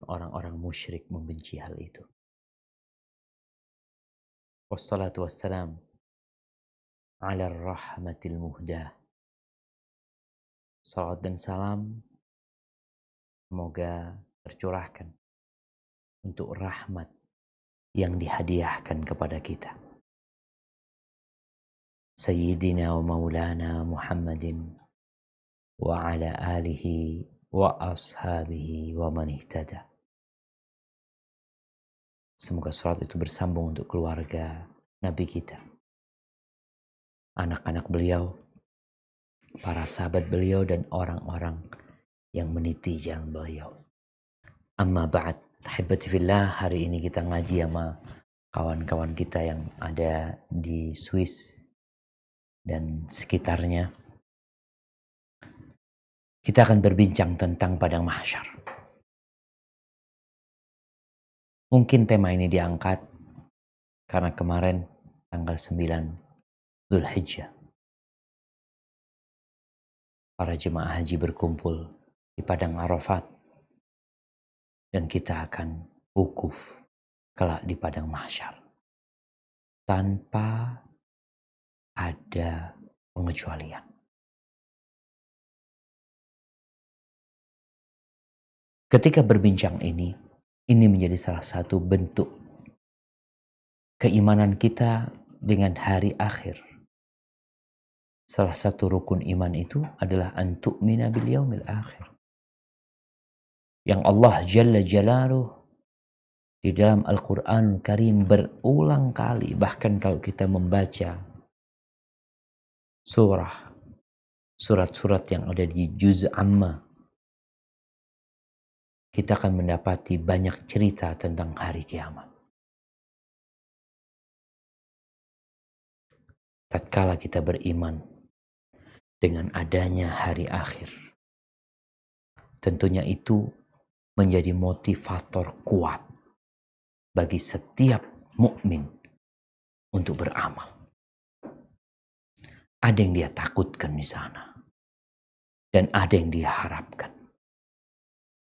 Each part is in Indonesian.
orang-orang musyrik membenci hal itu. Wassalatu wassalam ala rahmatil muhdah. Salawat dan salam semoga tercurahkan untuk rahmat yang dihadiahkan kepada kita. Sayyidina wa maulana Muhammadin wa ala alihi wa ashabihi wa man ihtada. Semoga salat itu bersambung untuk keluarga Nabi kita, anak-anak beliau, para sahabat beliau, dan orang-orang yang meniti jalan beliau. Amma ba'd, ahibati fillah, hari ini kita ngaji sama kawan-kawan kita yang ada di Swiss dan sekitarnya. Kita akan berbincang tentang padang mahsyar. Mungkin tema ini diangkat karena kemarin tanggal 9 Dzulhijjah para jemaah haji berkumpul di padang Arafat dan kita akan wukuf kelak di padang mahsyar tanpa ada pengecualian. Ketika berbincang ini menjadi salah satu bentuk keimanan kita dengan hari akhir. Salah satu rukun iman itu adalah an tu'mina bil yaumil akhir. Yang Allah Jalla Jalaluh di dalam Al-Quran Karim berulang kali, bahkan kalau kita membaca surat-surat yang ada di Juz Amma, kita akan mendapati banyak cerita tentang hari kiamat. Tatkala kita beriman dengan adanya hari akhir, tentunya itu menjadi motivator kuat bagi setiap mukmin untuk beramal. Ada yang dia takutkan di sana dan ada yang dia harapkan.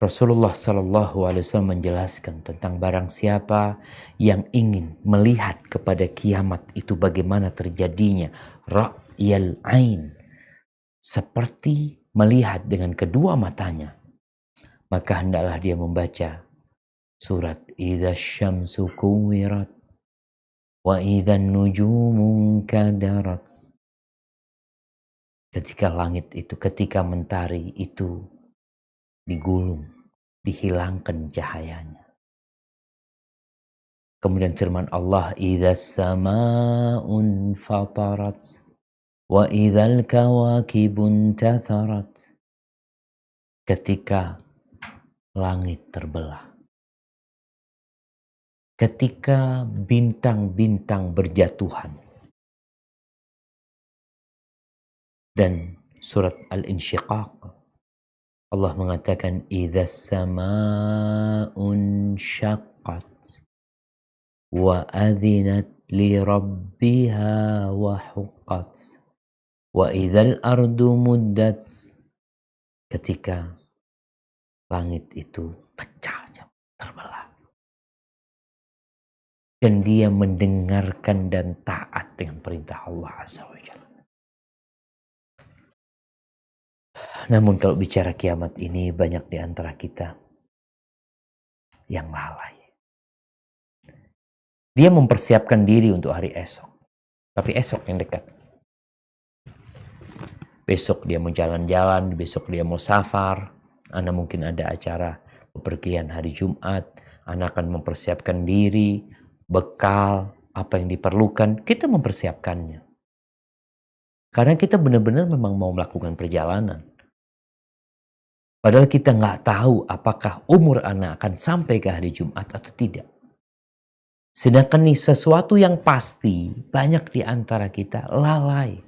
Rasulullah SAW menjelaskan tentang barang siapa yang ingin melihat kepada kiamat itu bagaimana terjadinya ra'yal ain, seperti melihat dengan kedua matanya, maka hendaklah dia membaca surat idza syamsu kuwirat wa idzan nujumu kadarat. Ketika langit itu, ketika mentari itu digulung, dihilangkan cahayanya. Kemudian firman Allah, idzas samaa'un fatarat wa idzal kawakibun tatharat. Ketika langit terbelah, ketika bintang-bintang berjatuhan. Dan surat Al-Insyiqaq, Allah mengatakan idzas samaa'un syaqqat wa adzinat li rabbiha wa huqqat wa idzal ardu muddat. Ketika langit itu pecah, terbelah, dan dia mendengarkan dan taat dengan perintah Allah Azza wa Jalla. Namun kalau bicara kiamat ini, banyak di antara kita yang lalai. Dia mempersiapkan diri untuk hari esok, tapi esok yang dekat. Besok dia mau jalan-jalan, besok dia mau safar. Anda mungkin ada acara bepergian hari Jumat. Anda akan mempersiapkan diri, bekal, apa yang diperlukan. Kita mempersiapkannya. Karena kita benar-benar memang mau melakukan perjalanan. Padahal kita nggak tahu apakah umur anak akan sampai ke hari Jumat atau tidak. Sedangkan nih sesuatu yang pasti, banyak di antara kita lalai.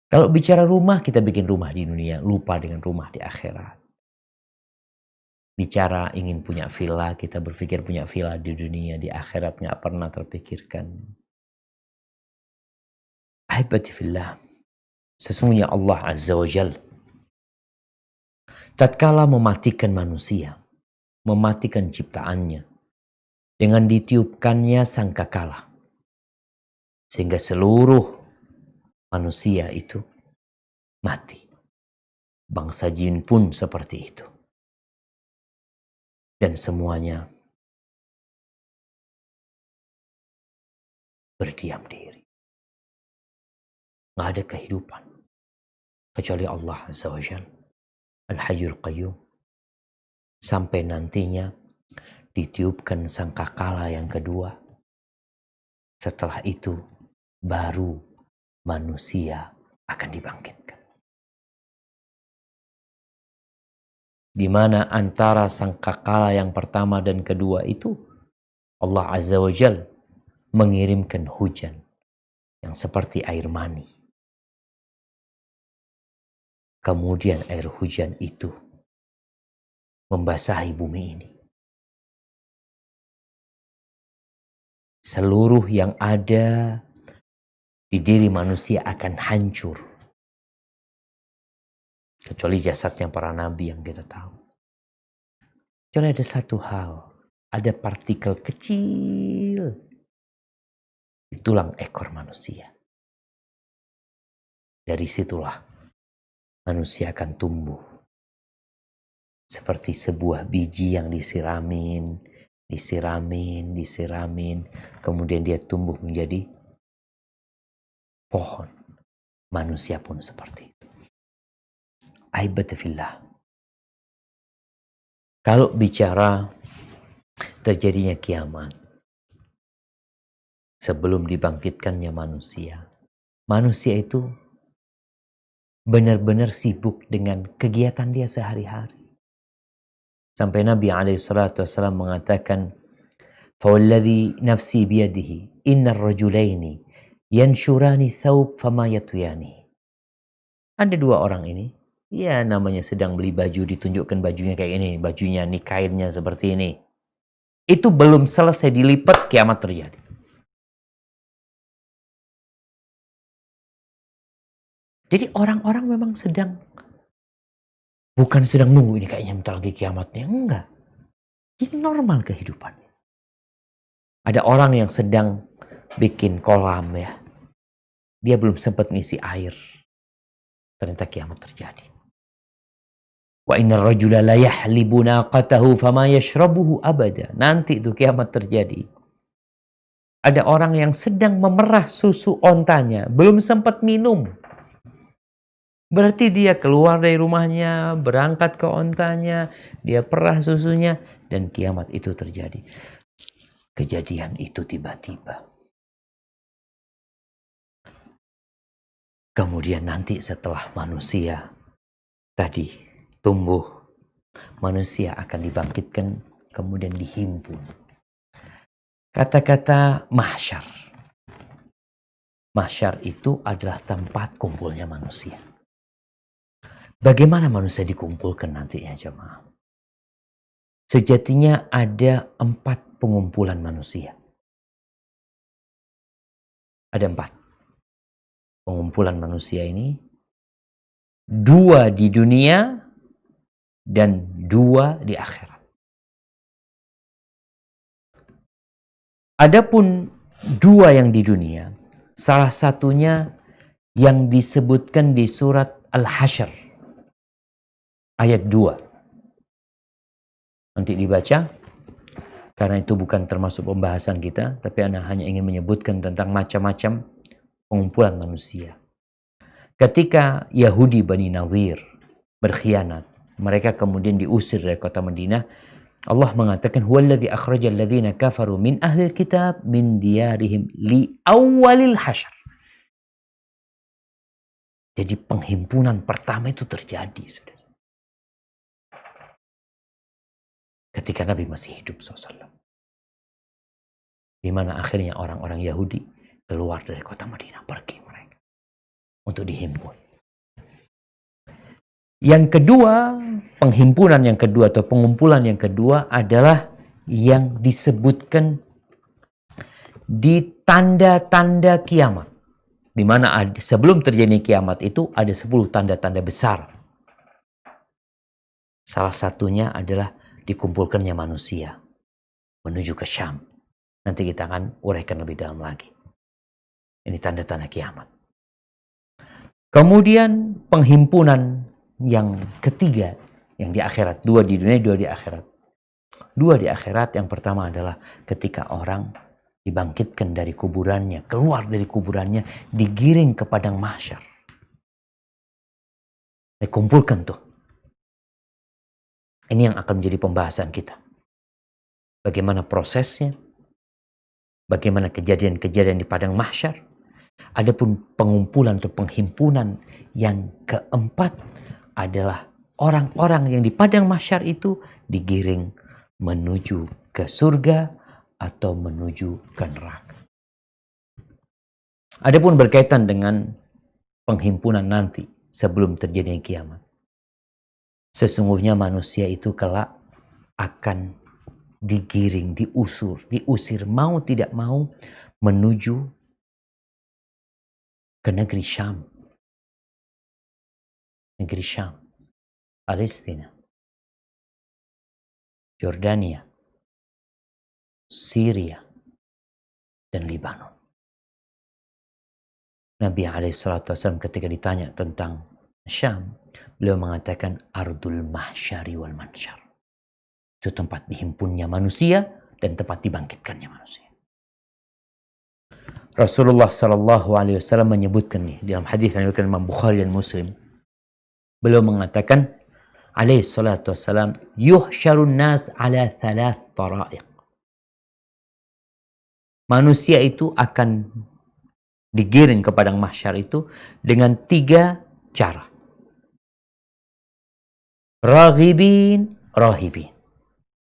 Kalau bicara rumah, kita bikin rumah di dunia, lupa dengan rumah di akhirat. Bicara ingin punya villa, kita berpikir punya villa di dunia, di akhirat nggak pernah terpikirkan. Ahibati fillah, sesungguhnya Allah Azza wa Jalla tatkala mematikan manusia, mematikan ciptaannya dengan ditiupkannya sangkakala, sehingga seluruh manusia itu mati. Bangsa jin pun seperti itu. Dan semuanya berdiam diri. Nggak ada kehidupan kecuali Allah Azza wa Jalla, Al-Hayyul Qayyum. Sampai nantinya ditiupkan sangkakala yang kedua. Setelah itu baru manusia akan dibangkitkan. Di mana antara sangkakala yang pertama dan kedua itu Allah Azza wa Jalla mengirimkan hujan yang seperti air mani. Kemudian air hujan itu membasahi bumi ini. Seluruh yang ada di diri manusia akan hancur. Kecuali jasadnya para nabi yang kita tahu. Kecuali ada satu hal. Ada partikel kecil di tulang ekor manusia. Dari situlah manusia akan tumbuh. Seperti sebuah biji yang disiramin. Kemudian dia tumbuh menjadi pohon. Manusia pun seperti itu. Aibatu fillah. Kalau bicara terjadinya kiamat, sebelum dibangkitkannya manusia, manusia itu benar-benar sibuk dengan kegiatan dia sehari-hari. Sampai Nabi SAW mengatakan, "Fawalladhi nafsi biyadihi, innar rajulaini yanshurani thawb fama yatuyani." Ada dua orang ini, ya namanya sedang beli baju, ditunjukkan bajunya kayak ini, bajunya nih kainnya seperti ini. Itu belum selesai dilipat, kiamat terjadi. Jadi orang-orang memang bukan sedang nunggu ini kayaknya bentar lagi kiamatnya. Enggak. Ini normal kehidupannya. Ada orang yang sedang bikin kolam ya. Dia belum sempat ngisi air. Ternyata kiamat terjadi. Wa innar rajula la yahlibu naqatahu fama yashrabuhu abada. Nanti itu kiamat terjadi. Ada orang yang sedang memerah susu ontanya, belum sempat minum. Berarti dia keluar dari rumahnya, berangkat ke ontanya, dia perah susunya, dan kiamat itu terjadi. Kejadian itu tiba-tiba. Kemudian nanti setelah manusia tadi tumbuh, manusia akan dibangkitkan, kemudian dihimpun. Kata-kata mahsyar. Mahsyar itu adalah tempat kumpulnya manusia. Bagaimana manusia dikumpulkan nantinya jemaah? Sejatinya ada 4 pengumpulan manusia. Ada 4 pengumpulan manusia ini. 2 di dunia dan 2 di akhirat. Adapun 2 yang di dunia, salah satunya yang disebutkan di surat Al-Hasyr. Ayat 2. Nanti dibaca. Karena itu bukan termasuk pembahasan kita. Tapi Anda hanya ingin menyebutkan tentang macam-macam pengumpulan manusia. Ketika Yahudi Bani Nawir berkhianat. Mereka kemudian diusir dari kota Madinah. Allah mengatakan. Huwaladzi akhrajal ladzina kafaru min ahlil kitab min diyarihim li awwalil hasyr. Jadi penghimpunan pertama itu terjadi. Ketika Nabi masih hidup SAW. Di mana akhirnya orang-orang Yahudi keluar dari kota Madinah, pergi mereka untuk dihimpun. Yang kedua, penghimpunan yang kedua atau pengumpulan yang kedua adalah yang disebutkan di tanda-tanda kiamat. Di mana sebelum terjadi kiamat itu ada 10 tanda-tanda besar. Salah satunya adalah dikumpulkannya manusia menuju ke Syam. Nanti kita akan uraikan lebih dalam lagi. Ini tanda-tanda kiamat. Kemudian penghimpunan yang ketiga, yang di akhirat. 2 di dunia, 2 di akhirat. 2 di akhirat, yang pertama adalah ketika orang dibangkitkan dari kuburannya, keluar dari kuburannya, digiring ke padang mahsyar. Dikumpulkan tuh. Ini yang akan menjadi pembahasan kita. Bagaimana prosesnya, bagaimana kejadian-kejadian di padang mahsyar. Adapun pengumpulan atau penghimpunan yang keempat adalah orang-orang yang di padang mahsyar itu digiring menuju ke surga atau menuju ke neraka. Adapun berkaitan dengan penghimpunan nanti sebelum terjadinya kiamat. Sesungguhnya manusia itu kelak akan digiring, diusir mau tidak mau menuju ke negeri Syam. Negeri Syam, Palestina, Jordania, Syria, dan Libanon. Nabi SAW ketika ditanya tentang Syam, beliau mengatakan Ardul Mahsyari wal Mansyar. Itu tempat dihimpunnya manusia dan tempat dibangkitkannya manusia. Rasulullah SAW menyebutkan nih dalam hadis yang diriwayatkan Imam Bukhari dan Muslim. Beliau mengatakan alaihi salatu wassalam, yuhsyarun nas ala 3 tara'iq. Manusia itu akan digiring ke padang mahsyar itu dengan 3 cara. Raghibin, rahibin.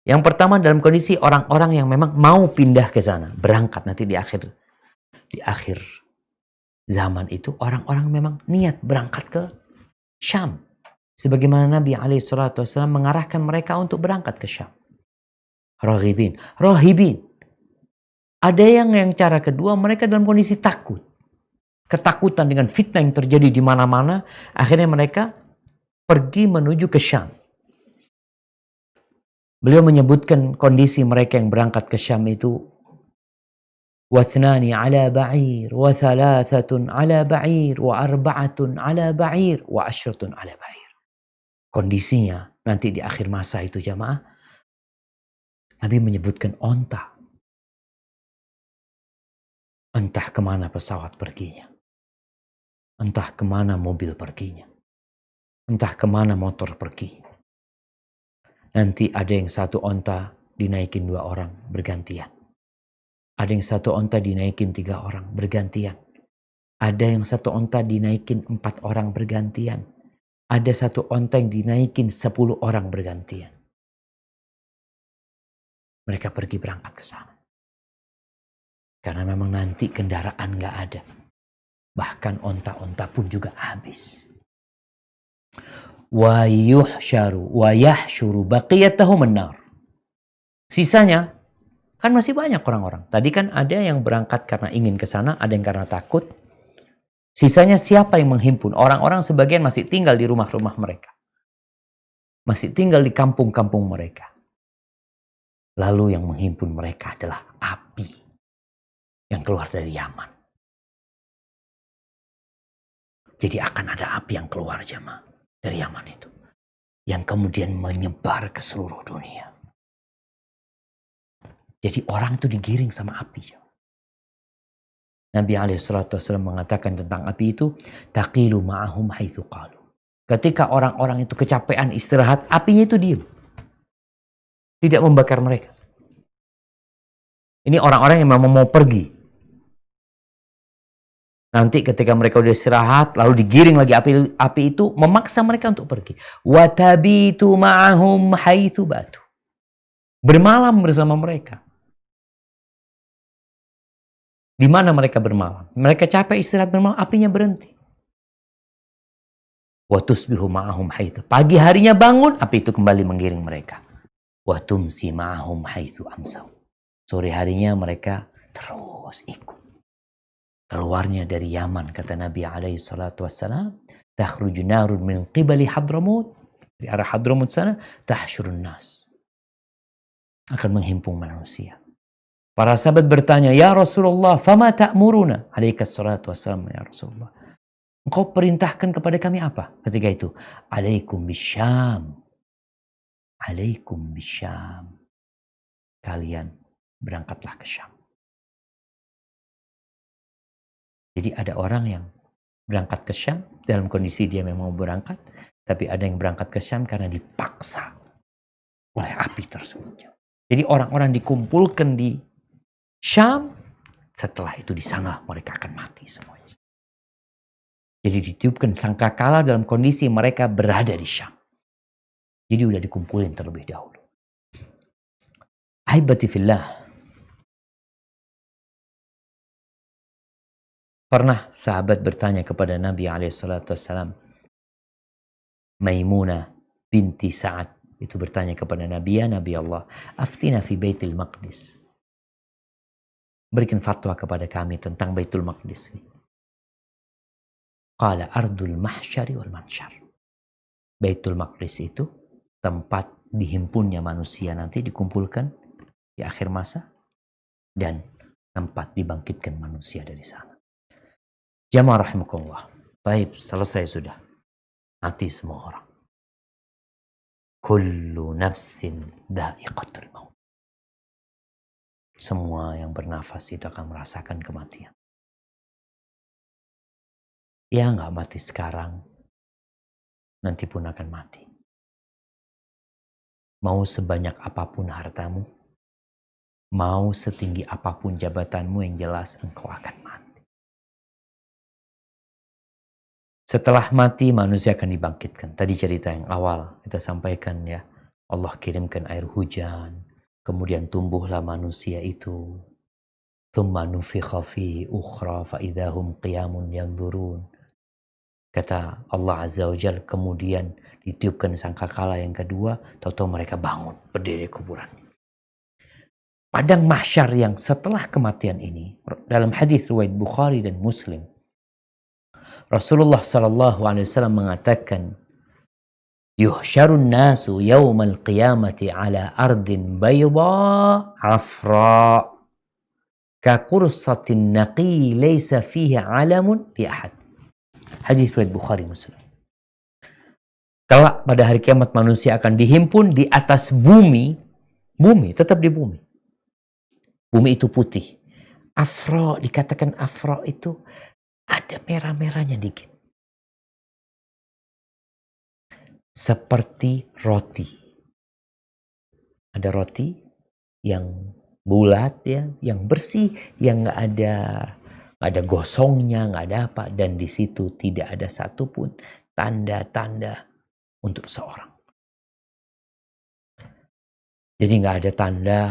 Yang pertama dalam kondisi orang-orang yang memang mau pindah ke sana, berangkat nanti di akhir zaman itu orang-orang memang niat berangkat ke Syam. Sebagaimana Nabi SAW mengarahkan mereka untuk berangkat ke Syam. Raghibin, rahibin. Ada yang cara kedua, mereka dalam kondisi takut. Ketakutan dengan fitnah yang terjadi di mana-mana, akhirnya mereka pergi menuju ke Syam. Beliau menyebutkan kondisi mereka yang berangkat ke Syam itu wathnani ala ba'ir, wa thalathatun ala ba'ir, wa arba'atun ala ba'ir, wa asyratun ala ba'ir. Kondisinya nanti di akhir masa itu jamaah, Nabi menyebutkan onta. Entah kemana pesawat perginya. Entah kemana mobil perginya. Entah kemana motor pergi. Nanti ada yang satu onta dinaikin 2 orang bergantian. Ada yang satu onta dinaikin 3 orang bergantian. Ada yang satu onta dinaikin 4 orang bergantian. Ada satu onta yang dinaikin 10 orang bergantian. Mereka pergi berangkat ke sana. Karena memang nanti kendaraan gak ada. Bahkan onta-onta pun juga habis. Wa yahsyuru baqiyatahum an-nar. Sisanya kan masih banyak orang-orang. Tadi kan ada yang berangkat karena ingin ke sana, ada yang karena takut. Sisanya siapa yang menghimpun? Orang-orang sebagian masih tinggal di rumah-rumah mereka. Masih tinggal di kampung-kampung mereka. Lalu yang menghimpun mereka adalah api yang keluar dari Yaman. Jadi akan ada api yang keluar jemaah dari Yaman itu. Yang kemudian menyebar ke seluruh dunia. Jadi orang itu digiring sama api. Nabi SAW mengatakan tentang api itu, taqilu ma'ahum haitsu qalu. Ketika orang-orang itu kecapean istirahat, apinya itu diam. Tidak membakar mereka. Ini orang-orang yang memang mau pergi. Nanti ketika mereka udah istirahat, lalu digiring lagi api itu memaksa mereka untuk pergi. Wa tabitu ma'ahum haitsu batu. Bermalam bersama mereka. Di mana mereka bermalam? Mereka capek istirahat bermalam, apinya berhenti. Wa tusbihu ma'ahum haitsu. Pagi harinya bangun, api itu kembali menggiring mereka. Wa tumsi ma'ahum haitsu amsau. Sore harinya mereka terus ikut. Keluarnya dari Yaman, kata Nabi SAW, takhruju narun min qibali Hadramut, di arah Hadramut sana, tahsyurun nas. akan menghimpun manusia. Para sahabat bertanya, "Ya Rasulullah, fama ta'muruna?" Alaikas salatu wassalam, ya Rasulullah. Engkau perintahkan kepada kami apa ketika itu? Alaikum bisyam. Alaikum bisyam. Kalian berangkatlah ke Syam. Jadi ada orang yang berangkat ke Syam dalam kondisi dia memang mau berangkat, tapi ada yang berangkat ke Syam karena dipaksa oleh api tersebut. Jadi orang-orang dikumpulkan di Syam, setelah itu di sana mereka akan mati semuanya. Jadi ditiupkan sangkakala dalam kondisi mereka berada di Syam. Jadi udah dikumpulin terlebih dahulu. Ahibati fillah. Pernah sahabat bertanya kepada Nabi SAW. Maimunah binti Sa'ad itu bertanya kepada Nabi, "Ya Nabi Allah, aftina fi Baitul Maqdis." Berikan fatwa kepada kami tentang Baitul Maqdis ini. Qala ardul mahsyari wal mansyar. Baitul Maqdis itu tempat dihimpunnya manusia nanti dikumpulkan di akhir masa dan tempat dibangkitkan manusia dari sana. Jamaah rahimakumullah. Baik, selesai sudah. Mati semua orang. Kullu nafsin dha'iqatul maut. Semua yang bernafas itu akan merasakan kematian. Ya nggak mati sekarang, nanti pun akan mati. Mau sebanyak apapun hartamu, mau setinggi apapun jabatanmu, yang jelas engkau akan mati. Setelah mati manusia akan dibangkitkan. Tadi cerita yang awal kita sampaikan ya. Allah kirimkan air hujan, kemudian tumbuhlah manusia itu. Thumma nufikha fihi ukhra fa idahum qiyamun yanzurun. Kata Allah Azza wa Jalla, kemudian ditiupkan sangkakala yang kedua, tahu-tahu mereka bangun, berdiri di kuburan. Padang mahsyar yang setelah kematian ini, dalam hadis riwayat Bukhari dan Muslim, Rasulullah SAW mengatakan, "Yuhsyarun nasu yawmal qiyamati ala ardin bayda afra ka qursatin naqi laysa fihi alamun li ahad." Hadis riwayat Bukhari Muslim. Kelak pada hari kiamat manusia akan dihimpun di atas bumi, tetap di bumi. Bumi itu putih. Afro, dikatakan afro itu ada merah-merahnya dikit. Seperti roti. Ada roti yang bulat ya, yang bersih, yang nggak ada gosongnya, nggak ada apa, dan di situ tidak ada satupun tanda-tanda untuk seorang. Jadi nggak ada tanda,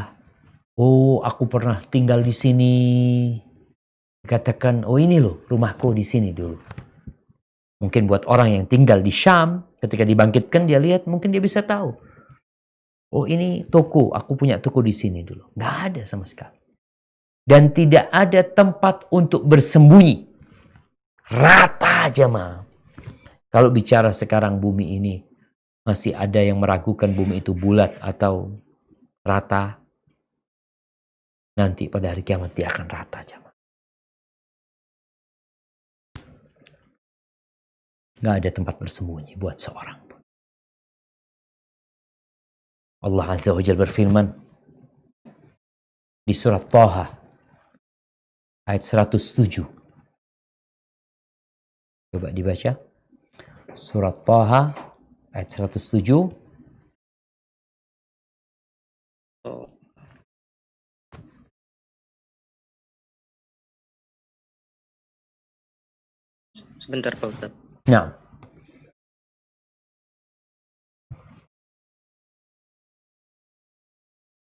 oh aku pernah tinggal di sini. Katakan, oh ini loh rumahku di sini dulu. Mungkin buat orang yang tinggal di Syam, ketika dibangkitkan dia lihat, mungkin dia bisa tahu. Oh ini toko, aku punya toko di sini dulu. Nggak ada sama sekali. Dan tidak ada tempat untuk bersembunyi. Rata aja mah. Kalau bicara sekarang bumi ini, masih ada yang meragukan bumi itu bulat atau rata. Nanti pada hari kiamat dia akan rata aja mah. Nggak ada tempat bersembunyi buat seorang pun. Allah Azza wa Jalla berfirman di surat Thaha ayat 107. Coba dibaca. Surat Thaha ayat 107. Sebentar Pak Ustaz. Nah.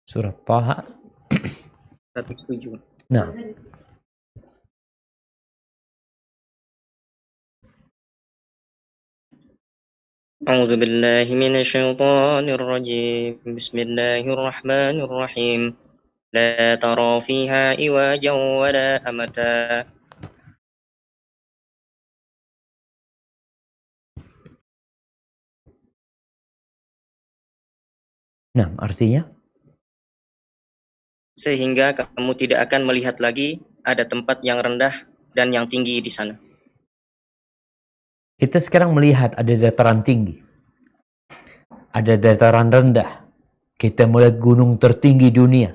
Surat Thaha 107. Nah. أعوذ بالله من الشيطان الرجيم بسم الله الرحمن الرحيم لا ترى فيها عوجا ولا أمتا. Nah, artinya sehingga kamu tidak akan melihat lagi ada tempat yang rendah dan yang tinggi di sana. Kita sekarang melihat ada dataran tinggi, ada dataran rendah. Kita melihat gunung tertinggi dunia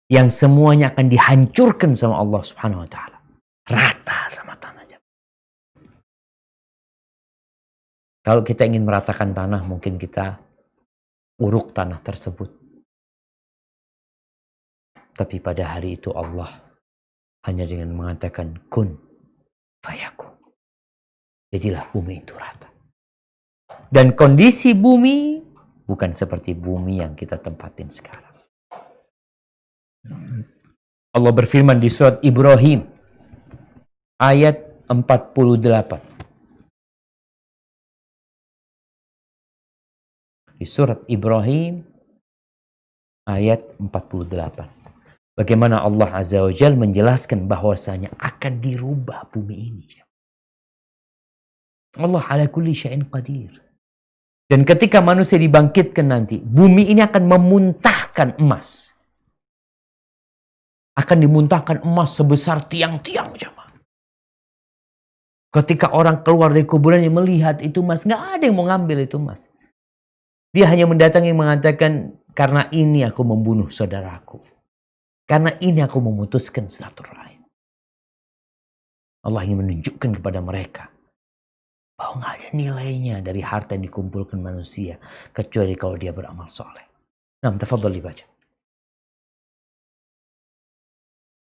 yang semuanya akan dihancurkan sama Allah Subhanahu wa taala. Rata sama tanah. Kalau kita ingin meratakan tanah, mungkin kita uruk tanah tersebut. Tapi pada hari itu Allah hanya dengan mengatakan kun fayakun. Jadilah bumi itu rata. Dan kondisi bumi bukan seperti bumi yang kita tempatin sekarang. Allah berfirman di surat Ibrahim ayat 48. Di surat Ibrahim ayat 48. Bagaimana Allah Azza wa Jalla menjelaskan bahwasanya akan dirubah bumi ini. Allah ala kulli syai'in qadir. Dan ketika manusia dibangkitkan nanti, bumi ini akan memuntahkan emas. Akan dimuntahkan emas sebesar tiang-tiang jemaah. Ketika orang keluar dari kuburannya melihat itu emas, nggak ada yang mau ngambil itu emas. Dia hanya mendatangi mengatakan, karena ini aku membunuh saudaraku. Karena ini aku memutuskan silaturahim. Allah ingin menunjukkan kepada mereka bahwa nggak ada nilainya dari harta yang dikumpulkan manusia kecuali kalau dia beramal soleh. Nah, tafadhal dibaca.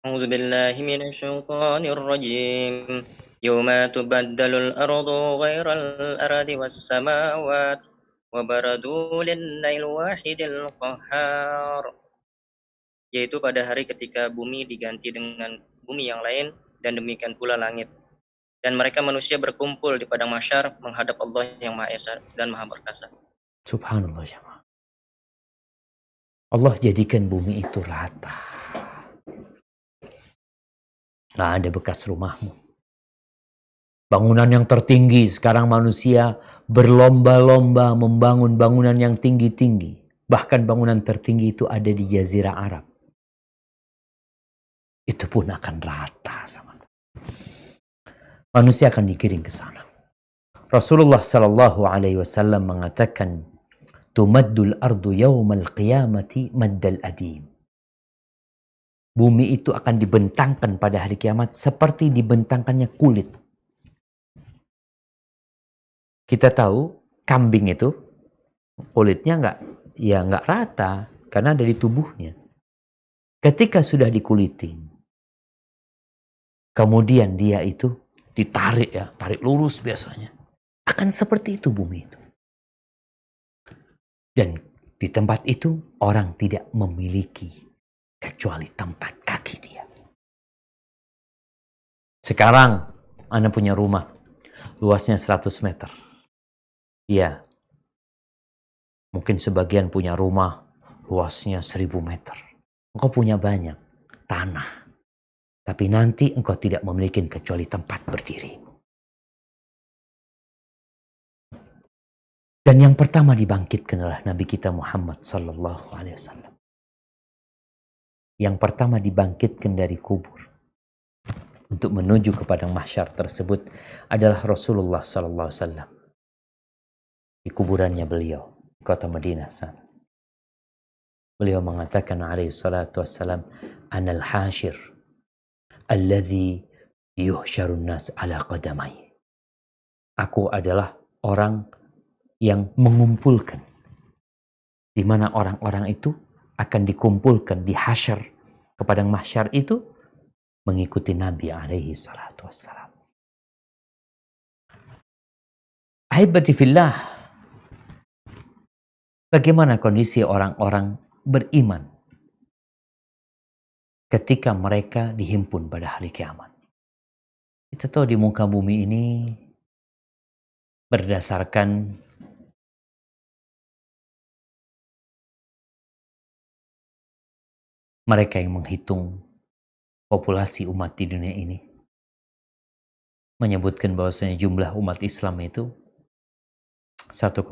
A'udzu billahi minasy syaithanir rajim. Yauma tubaddalul ardu ghairal ardi was samawati wa baradu lillail wahidil qahhar. Yaitu pada hari ketika bumi diganti dengan bumi yang lain dan demikian pula langit. Dan mereka manusia berkumpul di padang mahsyar menghadap Allah yang Maha Esa dan Maha Perkasa. Subhanallah jemaah. Allah jadikan bumi itu rata. Nggak ada bekas rumahmu. Bangunan yang tertinggi, sekarang manusia berlomba-lomba membangun bangunan yang tinggi-tinggi. Bahkan bangunan tertinggi itu ada di Jazirah Arab. Itu pun akan rata sama. Manusia akan digiring ke sana. Rasulullah sallallahu alaihi wasallam mengatakan, "Tumaddul ardu yaumal qiyamati maddal adim." Bumi itu akan dibentangkan pada hari kiamat seperti dibentangkannya kulit. Kita tahu kambing itu kulitnya nggak rata karena dari tubuhnya. Ketika sudah dikulitin, kemudian dia itu ditarik tarik lurus biasanya. Akan seperti itu bumi itu. Dan di tempat itu orang tidak memiliki kecuali tempat kaki dia. Sekarang Anda punya rumah, luasnya 100 meter. Ya, mungkin sebagian punya rumah luasnya 1000 meter. Engkau punya banyak tanah. Tapi nanti engkau tidak memiliki kecuali tempat berdiri. Dan yang pertama dibangkitkan adalah Nabi kita Muhammad sallallahu alaihi wasallam. Yang pertama dibangkitkan dari kubur untuk menuju ke padang mahsyar tersebut adalah Rasulullah sallallahu alaihi wasallam. Di kuburannya beliau, kota Madinah sana. Beliau mengatakan alaihi salatu wassalam, "Anal hashir alladhi yuhsyarun nas ala qadamai." Aku adalah orang yang mengumpulkan, di mana orang-orang itu akan dikumpulkan di hasyar ke padang mahsyar itu mengikuti Nabi alaihi salatu wassalam. Ahibati fillah, bagaimana kondisi orang-orang beriman ketika mereka dihimpun pada hari kiamat? Kita tahu di muka bumi ini berdasarkan mereka yang menghitung populasi umat di dunia ini menyebutkan bahwasanya jumlah umat Islam itu 1,7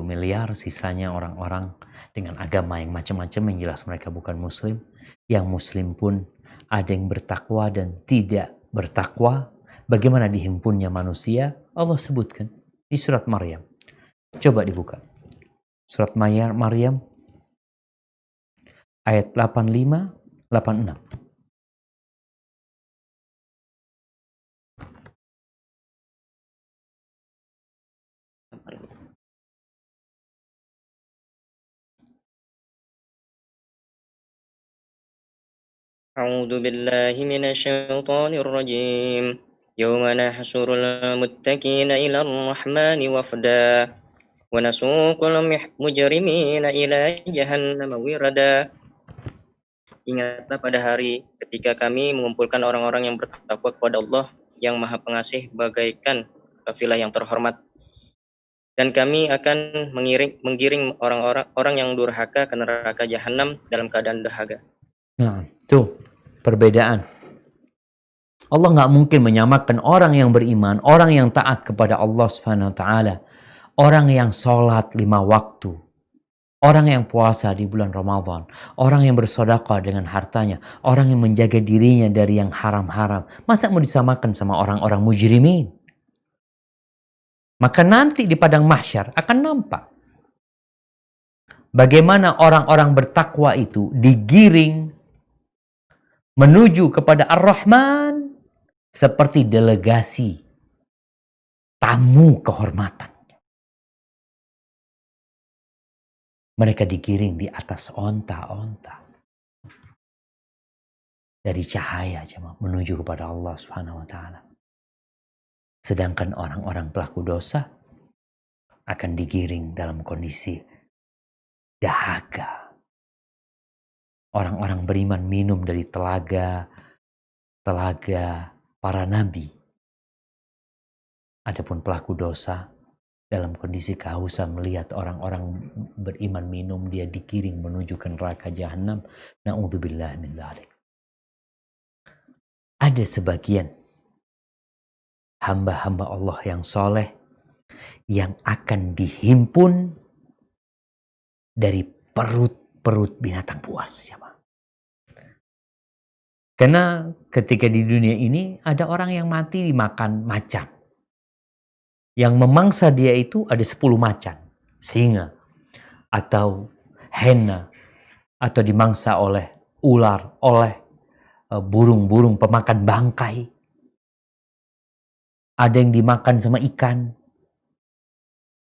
miliar, sisanya orang-orang dengan agama yang macam-macam, yang jelas mereka bukan muslim. Yang muslim pun ada yang bertakwa dan tidak bertakwa. Bagaimana dihimpunnya manusia? Allah sebutkan di surat Maryam. Coba dibuka. Surat Maryam ayat 85, 86. أعوذ بالله من الشيطان الرجيم يوم نحشر المتقين إلى الرحمن وفدا ونسوق المجرمين إلى جهنم وردا. Ingatlah pada hari ketika kami mengumpulkan orang-orang yang bertakwa kepada Allah yang Maha Pengasih bagaikan kafilah yang terhormat. Dan kami akan menggiring orang-orang yang durhaka ke neraka jahanam dalam keadaan dahaga. Nah, tuh perbedaan. Allah nggak mungkin menyamakan orang yang beriman, orang yang taat kepada Allah Subhanahu wa taala, orang yang sholat 5 waktu, orang yang puasa di bulan Ramadan, orang yang bersedekah dengan hartanya, orang yang menjaga dirinya dari yang haram-haram. Masa mau disamakan sama orang-orang mujrimin? Maka nanti di padang mahsyar akan nampak bagaimana orang-orang bertakwa itu digiring menuju kepada Ar-Rahman seperti delegasi tamu kehormatan. Mereka digiring di atas onta-onta dari cahaya menuju kepada Allah Subhanahu wa taala. Sedangkan orang-orang pelaku dosa akan digiring dalam kondisi dahaga. Orang-orang beriman minum dari telaga para nabi. Adapun pelaku dosa dalam kondisi kehausan melihat orang-orang beriman minum, dia digiring menuju ke neraka jahanam. Na'udzubillah min dzalik. Ada sebagian hamba-hamba Allah yang soleh yang akan dihimpun dari perut binatang buas. Karena ketika di dunia ini ada orang yang mati dimakan macan. Yang memangsa dia itu ada 10 macan. Singa atau hena atau dimangsa oleh ular, oleh burung-burung pemakan bangkai. Ada yang dimakan sama ikan.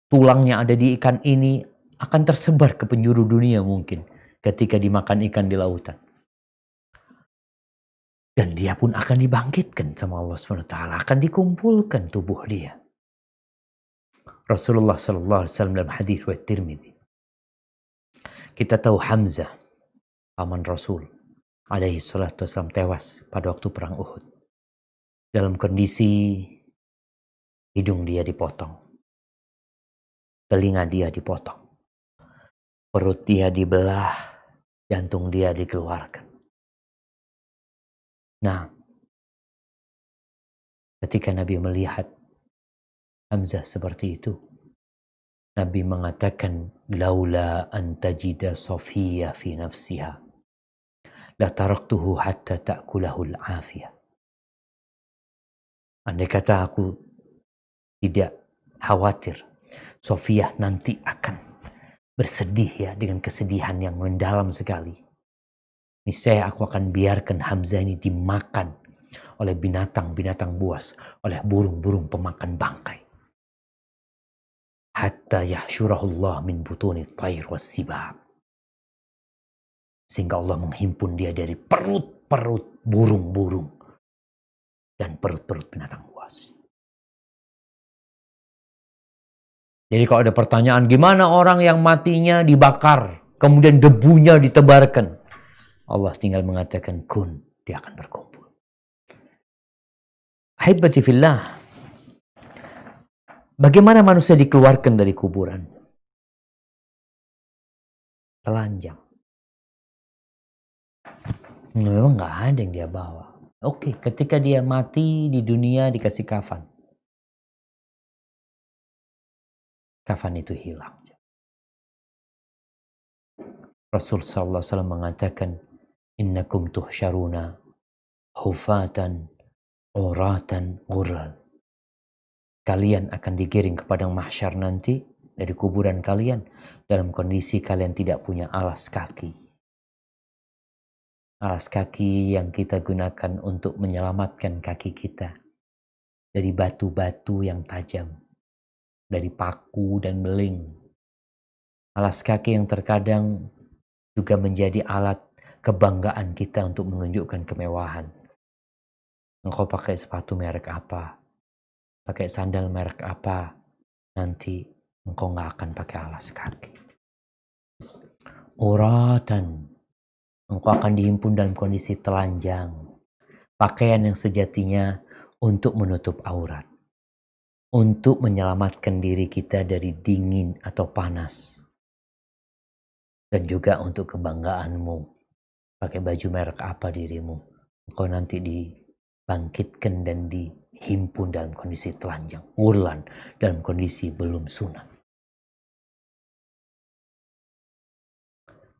Tulangnya ada di ikan ini akan tersebar ke penjuru dunia mungkin ketika dimakan ikan di lautan. Dan dia pun akan dibangkitkan sama Allah SWT. Akan dikumpulkan tubuh dia. Rasulullah SAW dalam hadis riwayat Tirmidzi. Kita tahu Hamzah, paman Rasul alaihi salatu wasallam, tewas pada waktu perang Uhud. Dalam kondisi hidung dia dipotong. Telinga dia dipotong. Perut dia dibelah. Jantung dia dikeluarkan. Nah, ketika Nabi melihat Hamzah seperti itu, Nabi mengatakan, laula an tajida Safiyah fi nafsiha la taraktuhu hatta ta'kulahu al-afiyah. Andai kata aku tidak khawatir Safiyah nanti akan bersedih ya dengan kesedihan yang mendalam sekali, niscaya aku akan biarkan Hamzah ini dimakan oleh binatang-binatang buas, oleh burung-burung pemakan bangkai. Hatta yahsyurahullah min butuni tayr was-sibab. Sehingga Allah menghimpun dia dari perut-perut burung-burung dan perut-perut binatang buas. Jadi kalau ada pertanyaan, gimana orang yang matinya dibakar, kemudian debunya ditebarkan? Allah tinggal mengatakan kun, dia akan berkumpul. Ahibati fillah, bagaimana manusia dikeluarkan dari kuburan? Telanjang. Memang nggak ada yang dia bawa. Oke, ketika dia mati di dunia dikasih kafan. kafan itu hilang. Rasul sallallahu alaihi wasallam mengatakan, innakum tuhsyaruna hufatan uratan ghurran. Kalian akan digiring ke padang mahsyar nanti dari kuburan kalian dalam kondisi kalian tidak punya alas kaki. Alas kaki yang kita gunakan untuk menyelamatkan kaki kita dari batu-batu yang tajam, dari paku dan beling. Alas kaki yang terkadang juga menjadi alat kebanggaan kita untuk menunjukkan kemewahan. Engkau pakai sepatu merek apa? Pakai sandal merek apa? Nanti engkau nggak akan pakai alas kaki. Uratan, engkau akan dihimpun dalam kondisi telanjang. Pakaian yang sejatinya untuk menutup aurat. Untuk menyelamatkan diri kita dari dingin atau panas. Dan juga untuk kebanggaanmu. Pakai baju merek apa dirimu. Engkau nanti dibangkitkan dan dihimpun dalam kondisi telanjang. Urlan dalam kondisi belum sunat.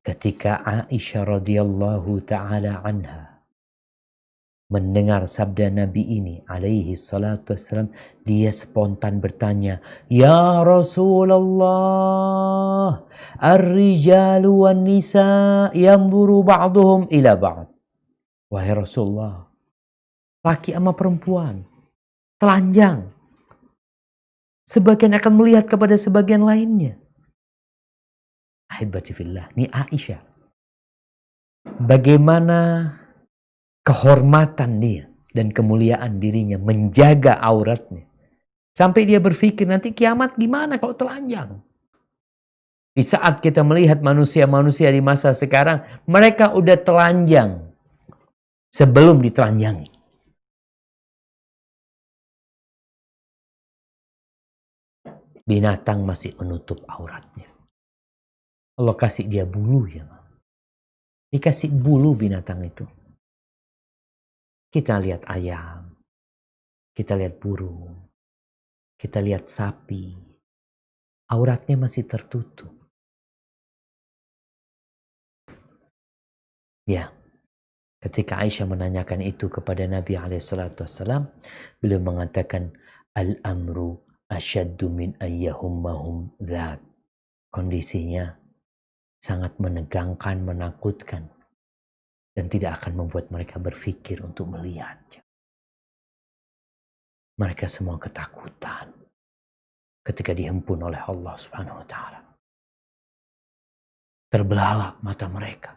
Ketika Aisyah radhiyallahu ta'ala anha mendengar sabda Nabi ini alaihi salatu wassalam, dia spontan bertanya, "Ya Rasulullah, ar-rijalu wan nisa yanzuru ba'duhum ila ba'd." Wahai Rasulullah, laki sama perempuan telanjang. Sebagian akan melihat kepada sebagian lainnya. Ahibati fillah, ini Aisyah. Bagaimana kehormatan dia dan kemuliaan dirinya menjaga auratnya. Sampai dia berpikir nanti kiamat gimana kalau telanjang. Di saat kita melihat manusia-manusia di masa sekarang, mereka udah telanjang sebelum ditelanjangi. Binatang masih menutup auratnya. Allah kasih dia bulu ya. Dikasih bulu binatang itu. Kita lihat ayam, kita lihat burung, kita lihat sapi. Auratnya masih tertutup. Ya, ketika Aisyah menanyakan itu kepada Nabi SAW, beliau mengatakan, al-amru asyaddu min ayyahummahum dzat. Kondisinya sangat menegangkan, menakutkan. Dan tidak akan membuat mereka berpikir untuk melihat. Mereka semua ketakutan ketika dihimpun oleh Allah Subhanahu wa Ta'ala. Terbelalak mata mereka.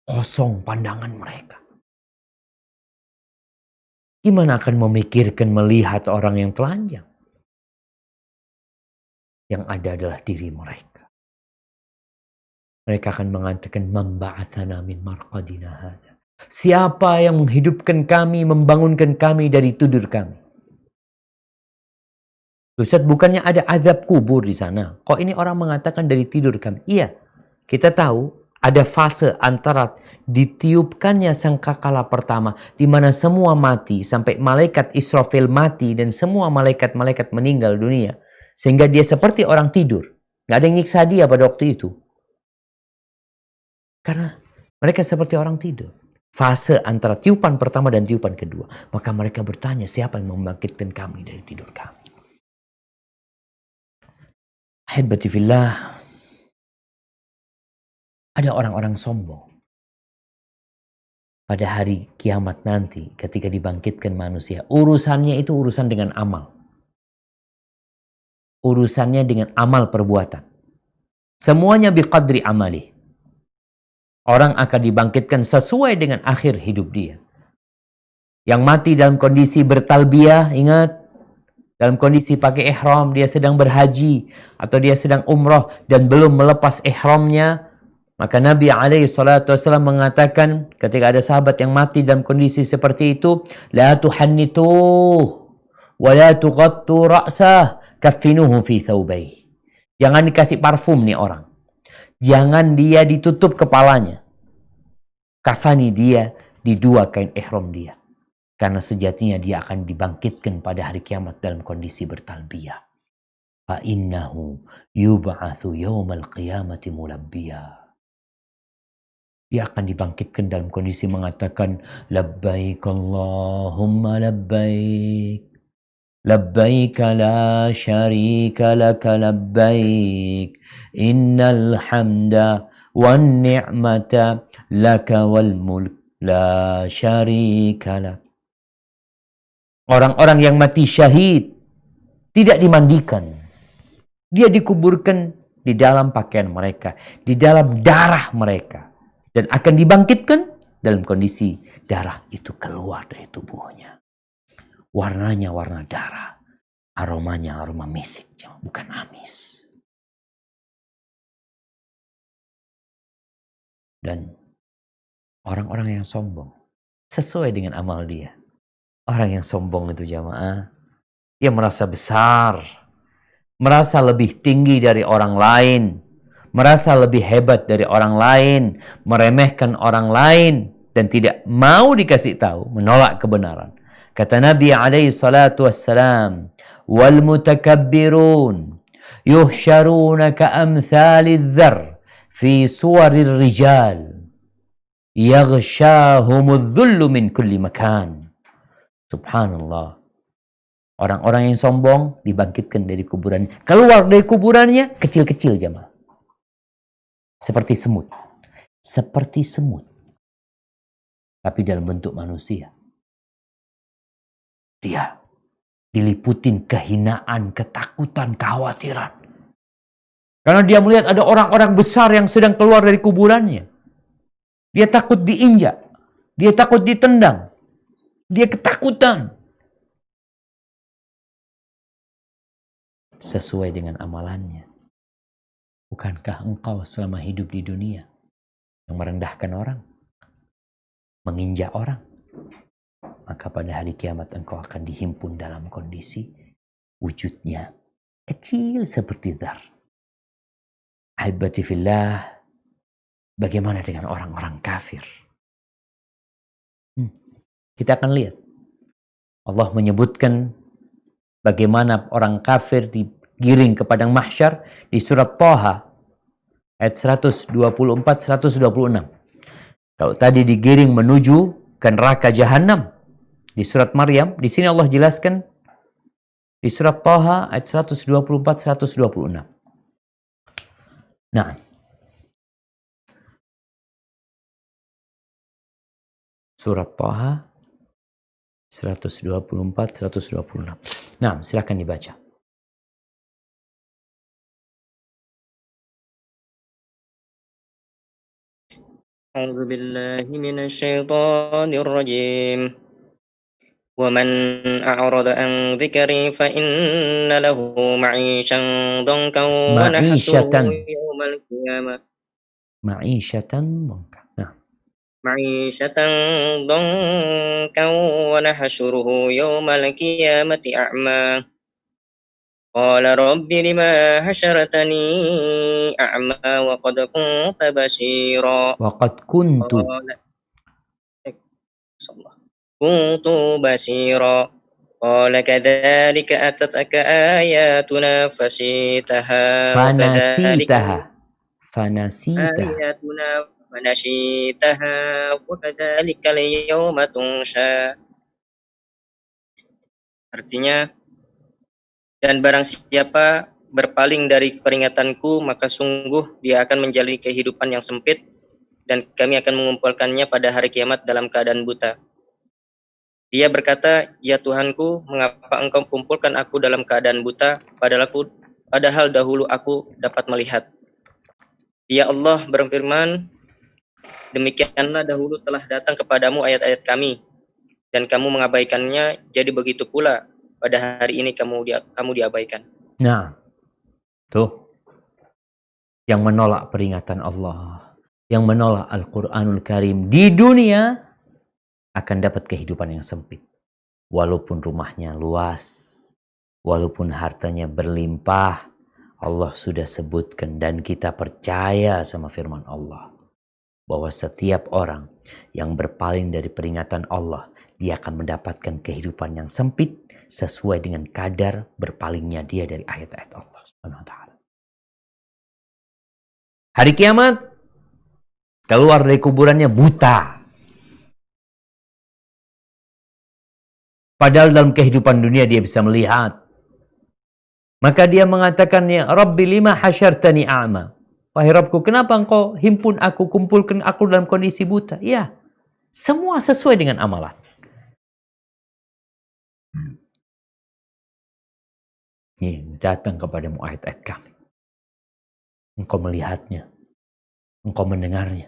Kosong pandangan mereka. Gimana akan memikirkan melihat orang yang telanjang? Yang ada adalah diri mereka. Mereka akan mengatakan, "Man ba'atsana min marqadina hadza." Siapa yang menghidupkan kami, membangunkan kami dari tidur kami? Ustaz, bukannya ada azab kubur di sana? Kok ini orang mengatakan dari tidur kami? Iya, kita tahu ada fase antara ditiupkannya sangkakala pertama, di mana semua mati, sampai malaikat Israfil mati, dan semua malaikat-malaikat meninggal dunia. Sehingga dia seperti orang tidur. Gak ada yang nyiksa dia pada waktu itu. Karena mereka seperti orang tidur. Fase antara tiupan pertama dan tiupan kedua. Maka mereka bertanya, siapa yang membangkitkan kami dari tidur kami? Ahibati fillah. Ada orang-orang sombong. Pada hari kiamat nanti ketika dibangkitkan manusia. Urusannya itu urusan dengan amal. Urusannya dengan amal perbuatan. Semuanya biqadri amali. Orang akan dibangkitkan sesuai dengan akhir hidup dia. Yang mati dalam kondisi bertalbiyah, ingat. Dalam kondisi pakai ihram, dia sedang berhaji. Atau dia sedang umrah dan belum melepas ihramnya. Maka Nabi SAW mengatakan ketika ada sahabat yang mati dalam kondisi seperti itu. La tuhannituh wa la tughattu ra'sah kaffinuhu fi thawbayh. Jangan dikasih parfum nih orang. Jangan dia ditutup kepalanya. Kafani dia di dua kain ihram dia. Karena sejatinya dia akan dibangkitkan pada hari kiamat dalam kondisi bertalbiyah. Fa innahu yub'atsu yaumal qiyamati mulabbiya. Dia akan dibangkitkan dalam kondisi mengatakan labbaik Allahumma labbaik. Labbaik la syarika laka labbaik. Innal hamda wan ni'mata laka wal mulk la syarika lak. Orang-orang yang mati syahid tidak dimandikan. Dia dikuburkan di dalam pakaian mereka, di dalam darah mereka. Dan akan dibangkitkan dalam kondisi darah itu keluar dari tubuhnya. Warnanya warna darah. Aromanya aroma misik, bukan amis. Dan orang-orang yang sombong sesuai dengan amal dia. Orang yang sombong itu jamaah, dia merasa besar, merasa lebih tinggi dari orang lain, merasa lebih hebat dari orang lain, meremehkan orang lain, dan tidak mau dikasih tahu, menolak kebenaran. Kata Nabi alaihi salatu wassalam, wal mutakabbirun yuhsyaruna ka'amthalidh dhar fi suwarir rijal yaghshahumudh dhullu min kulli makan. Subhanallah. Orang-orang yang sombong dibangkitkan dari kuburan. Keluar dari kuburannya kecil-kecil jamaah. Seperti semut. Seperti semut. Tapi dalam bentuk manusia. Dia diliputin kehinaan, ketakutan, kekhawatiran. Karena dia melihat ada orang-orang besar yang sedang keluar dari kuburannya. Dia takut diinjak. Dia takut ditendang. Dia ketakutan. Sesuai dengan amalannya. Bukankah engkau selama hidup di dunia yang merendahkan orang, menginjak orang? Maka pada hari kiamat engkau akan dihimpun dalam kondisi wujudnya kecil seperti dzar. Ahibati fillah, bagaimana dengan orang-orang kafir? Kita akan lihat. Allah menyebutkan bagaimana orang kafir digiring ke padang mahsyar di surat Thaha ayat 124-126. Kalau tadi digiring menuju ke neraka jahanam di surat Maryam, di sini Allah jelaskan di surat Thaha ayat 124-126. Nah, surat Thaha 124-126. Nah, silakan dibaca. أعوذ بالله من الشيطان الرجيم ومن أعرض عن ذكري فإن له معيشة ضنكا ونحشره يوم القيامة معيشة ضنكا ونحشره يوم القيامة أعمى قال رب لما حشرتني أعمى وقد كنت بصيرا كنت بصيرا قال كذلك أتتك آياتنا فنسيتها وكذلك اليوم تنسى. Artinya, dan barang siapa berpaling dari peringatanku, maka sungguh dia akan menjalani kehidupan yang sempit, dan kami akan mengumpulkannya pada hari kiamat dalam keadaan buta. Dia berkata, ya Tuhanku, mengapa engkau kumpulkan aku dalam keadaan buta, padahal dahulu aku dapat melihat. Ya Allah berfirman, demikianlah dahulu telah datang kepadamu ayat-ayat kami, dan kamu mengabaikannya, jadi begitu pula pada hari ini kamu diabaikan. Nah, tuh. Yang menolak peringatan Allah, yang menolak Al-Quranul Karim di dunia akan dapat kehidupan yang sempit. Walaupun rumahnya luas, walaupun hartanya berlimpah, Allah sudah sebutkan dan kita percaya sama firman Allah. Bahwa setiap orang yang berpaling dari peringatan Allah, dia akan mendapatkan kehidupan yang sempit sesuai dengan kadar berpalingnya dia dari ayat-ayat Allah Subhanahu wa taala. Hari kiamat keluar dari kuburannya buta. Padahal dalam kehidupan dunia dia bisa melihat. Maka dia mengatakan, ya Rabbi lima hasyartani a'ma. Wahai Rabbku, kenapa engkau himpun aku, kumpulkan aku dalam kondisi buta? Ya, semua sesuai dengan amalan. Ini datang kepadamu ayat-ayat kami. Engkau melihatnya. Engkau mendengarnya.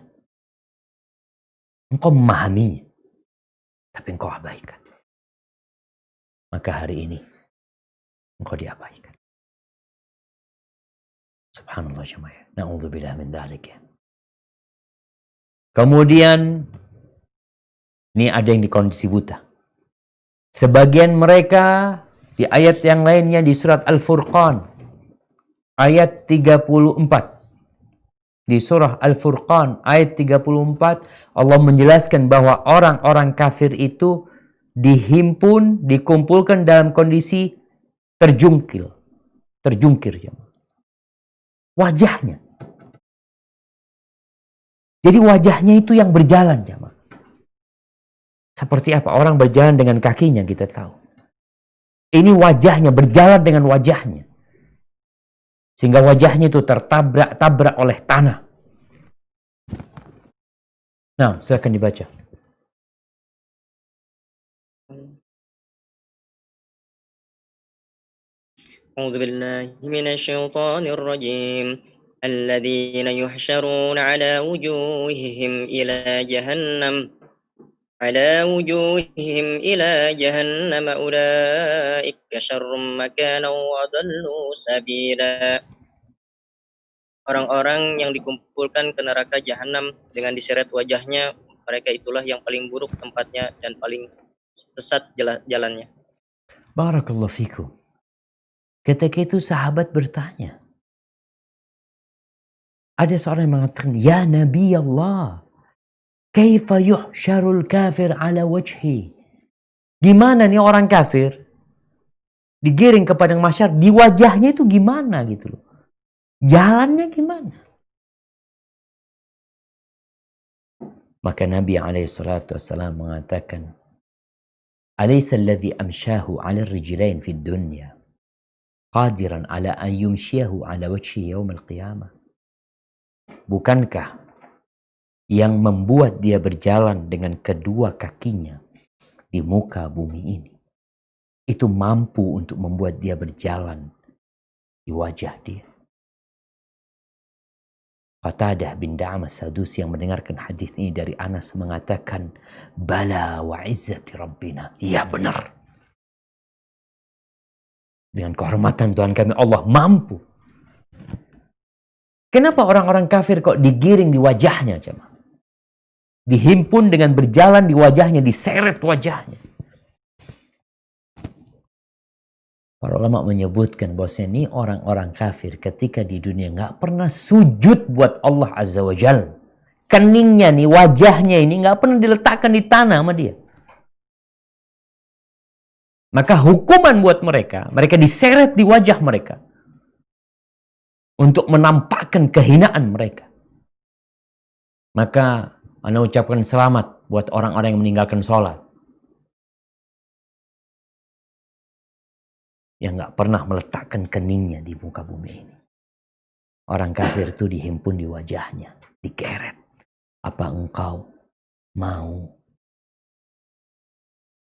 Engkau memahaminya. Tapi engkau abaikan. Maka hari ini engkau diabaikan. Subhanallah jemaah. Na'udzubillah min dzalik ya. Kemudian ini ada yang di kondisi buta. Sebagian mereka di ayat yang lainnya di surat Al-Furqan ayat 34. Di surah Al-Furqan ayat 34 Allah menjelaskan bahwa orang-orang kafir itu dihimpun, dikumpulkan dalam kondisi terjungkir ya. Wajahnya. Jadi wajahnya itu yang berjalan jemaah. Seperti apa? Orang berjalan dengan kakinya kita tahu. Ini wajahnya, berjalan dengan wajahnya. Sehingga wajahnya itu tertabrak oleh tanah. Nah, silakan dibaca. أعوذ بالله من الشيطان الرجيم الذين يحشرون على وجوههم إلى جهنم أولئك شر مكانا وأضلوا سبيلا. Orang-orang yang dikumpulkan ke neraka jahanam dengan diseret wajahnya, mereka itulah yang paling buruk tempatnya dan paling sesat jalannya. Barakallahu fikum. Ketika itu sahabat bertanya. Ada seorang yang mengatakan, ya Nabi Allah, kaifa yuhsyarul kafir ala wajhi? Gimana nih orang kafir digiring ke padang mahsyar, di wajahnya itu gimana gitu loh. Jalannya gimana? Maka Nabi SAW mengatakan, alaysa alladhi amsyahu ala rijlain fid dunya qadiran ala an yumsyihu ala wajhi yaumil qiyamah. Bukankah yang membuat dia berjalan dengan kedua kakinya di muka bumi ini itu mampu untuk membuat dia berjalan di wajah dia? Qatadah bin Da'am as-Sadusi yang mendengarkan hadis ini dari Anas mengatakan, bala wa izzati rabbina. Iya benar. Dengan kehormatan Tuhan kami, Allah mampu. Kenapa orang-orang kafir kok digiring di wajahnya, jemaah? Dihimpun dengan berjalan di wajahnya, diseret wajahnya. Para ulama menyebutkan bahwa ini orang-orang kafir ketika di dunia nggak pernah sujud buat Allah Azza wa Jalla. Keningnya nih, wajahnya ini nggak pernah diletakkan di tanah sama dia. Maka hukuman buat mereka diseret di wajah mereka untuk menampakkan kehinaan mereka. Maka Anda ucapkan selamat buat orang-orang yang meninggalkan sholat, yang gak pernah meletakkan keningnya di muka bumi ini. Orang kafir itu dihimpun di wajahnya, digeret. Apa engkau mau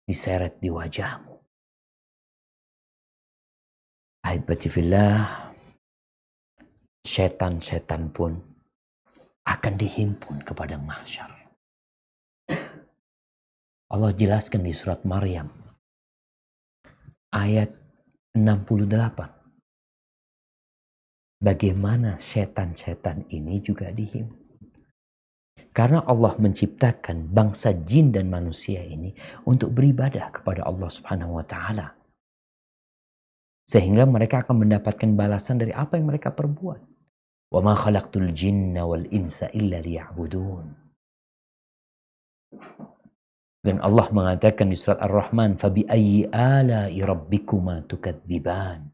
diseret di wajahmu? Ahibati fillah, setan-setan pun akan dihimpun ke padang mahsyar. Allah jelaskan di surat Maryam ayat 68. Bagaimana setan-setan ini juga dihimpun. Karena Allah menciptakan bangsa jin dan manusia ini untuk beribadah kepada Allah Subhanahu wa taala. Sehingga mereka akan mendapatkan balasan dari apa yang mereka perbuat. Wa ma khalaqtul jinna wal insa illa liya'budun. Dan Allah mengatakan di surat Ar-Rahman, "Fabi'ayyi ala'i rabbikuma tukadziban."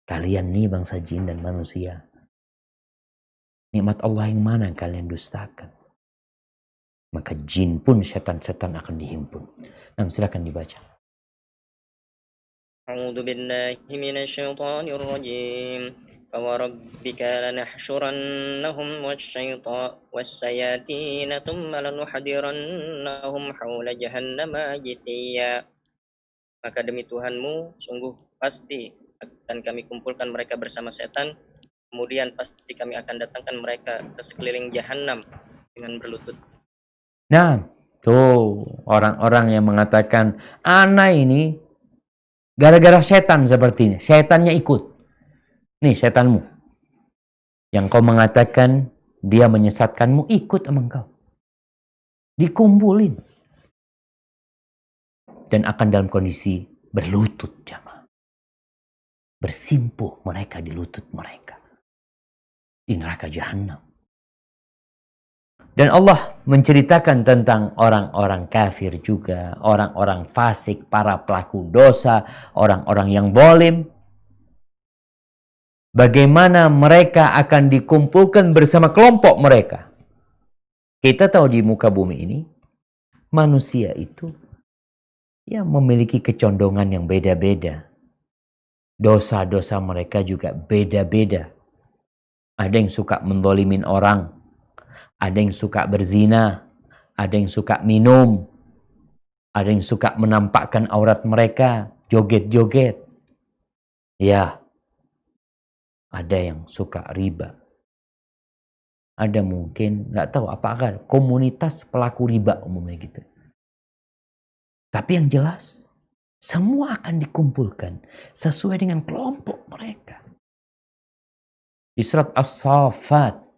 Kalian nih bangsa jin dan manusia, nikmat Allah yang mana yang kalian dustakan? Maka jin pun setan-setan akan dihimpun. Nah, silakan dibaca. أعوذ بالله من الشيطان الرجيم فوربك لنحشرنهم والشياطين ثم لنحضرنهم حول جهنم جثيا. Maka demi Tuhanmu, sungguh pasti akan kami kumpulkan mereka bersama setan, kemudian pasti kami akan datangkan mereka ke sekeliling jahanam dengan berlutut. Nah, tuh orang-orang yang mengatakan, "Ana ini gara-gara setan seperti ini, setannya ikut." Nih setanmu. Yang kau mengatakan dia menyesatkanmu, ikut sama engkau. Dikumpulin. Dan akan dalam kondisi berlutut, jamaah. Bersimpuh mereka di lutut mereka. Di neraka jahanam. Dan Allah menceritakan tentang orang-orang kafir juga, orang-orang fasik, para pelaku dosa, orang-orang yang zalim. Bagaimana mereka akan dikumpulkan bersama kelompok mereka. Kita tahu di muka bumi ini, manusia itu ya memiliki kecondongan yang beda-beda. Dosa-dosa mereka juga beda-beda. Ada yang suka menzalimin orang. Ada yang suka berzina, ada yang suka minum, ada yang suka menampakkan aurat mereka, joget-joget. Ya, ada yang suka riba. Ada mungkin, nggak tahu apakah komunitas pelaku riba umumnya gitu. Tapi yang jelas, semua akan dikumpulkan sesuai dengan kelompok mereka. Di surat As-Saffat,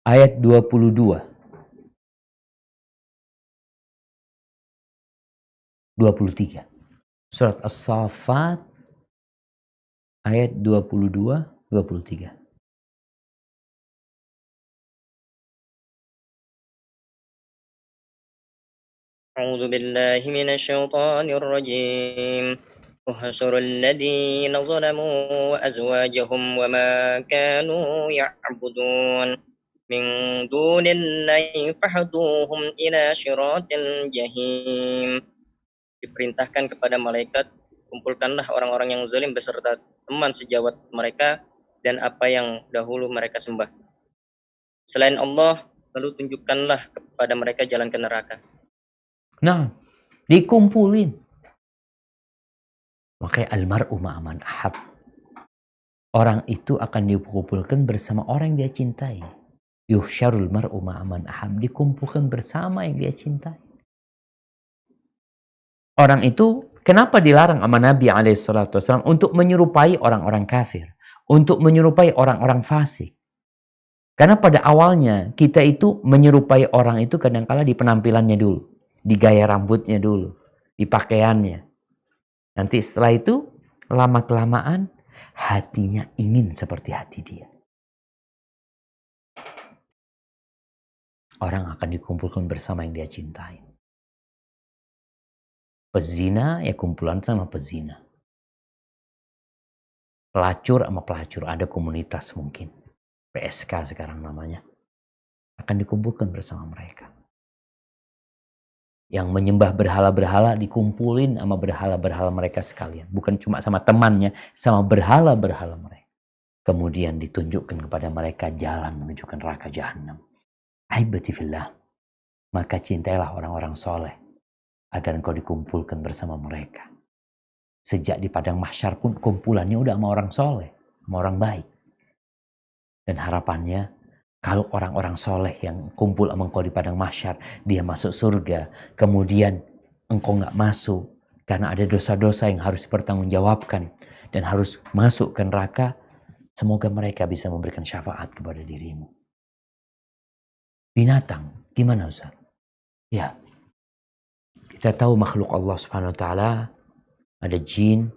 ayat 22. 23. Surat As-Saffat ayat 22, 23. أعوذ بالله من الشيطان الرجيم احشر الذين ظلموا وأزواجهم وما كانوا يعبدون من دون الله فاهدوهم إلى صراط الجحيم. Diperintahkan kepada malaikat, kumpulkanlah orang-orang yang zalim beserta teman sejawat mereka dan apa yang dahulu mereka sembah selain Allah, lalu tunjukkanlah kepada mereka jalan ke neraka. Nah, dikumpulin. Makanya almar'u ma'aman ahab. Orang itu akan dikumpulkan bersama orang yang dia cintai. Yuhsyarul mar'u ma'aman ahab. Dikumpulkan bersama yang dia cintai. Orang itu kenapa dilarang sama Nabi SAW untuk menyerupai orang-orang kafir, untuk menyerupai orang-orang fasik? Karena pada awalnya kita itu menyerupai orang itu kadang-kala di penampilannya dulu, di gaya rambutnya dulu, di pakaiannya. Nanti setelah itu lama-kelamaan hatinya ingin seperti hati dia. Orang akan dikumpulkan bersama yang dia cintai. Pezina ya kumpulan sama pezina. Pelacur sama pelacur, ada komunitas mungkin. PSK sekarang namanya. Akan dikumpulkan bersama mereka. Yang menyembah berhala-berhala dikumpulin sama berhala-berhala mereka sekalian. Bukan cuma sama temannya, sama berhala-berhala mereka. Kemudian ditunjukkan kepada mereka jalan menuju ke neraka jahanam. Aibati fillah. Maka cintailah orang-orang soleh agar engkau dikumpulkan bersama mereka. Sejak di padang mahsyar pun kumpulannya udah sama orang soleh, sama orang baik. Dan harapannya kalau orang-orang soleh yang kumpul sama engkau di padang mahsyar, dia masuk surga, kemudian engkau nggak masuk karena ada dosa-dosa yang harus dipertanggungjawabkan dan harus masuk ke neraka, semoga mereka bisa memberikan syafaat kepada dirimu. Binatang, gimana Ustaz? Ya, kita tahu makhluk Allah Subhanahu wa taala, ada jin,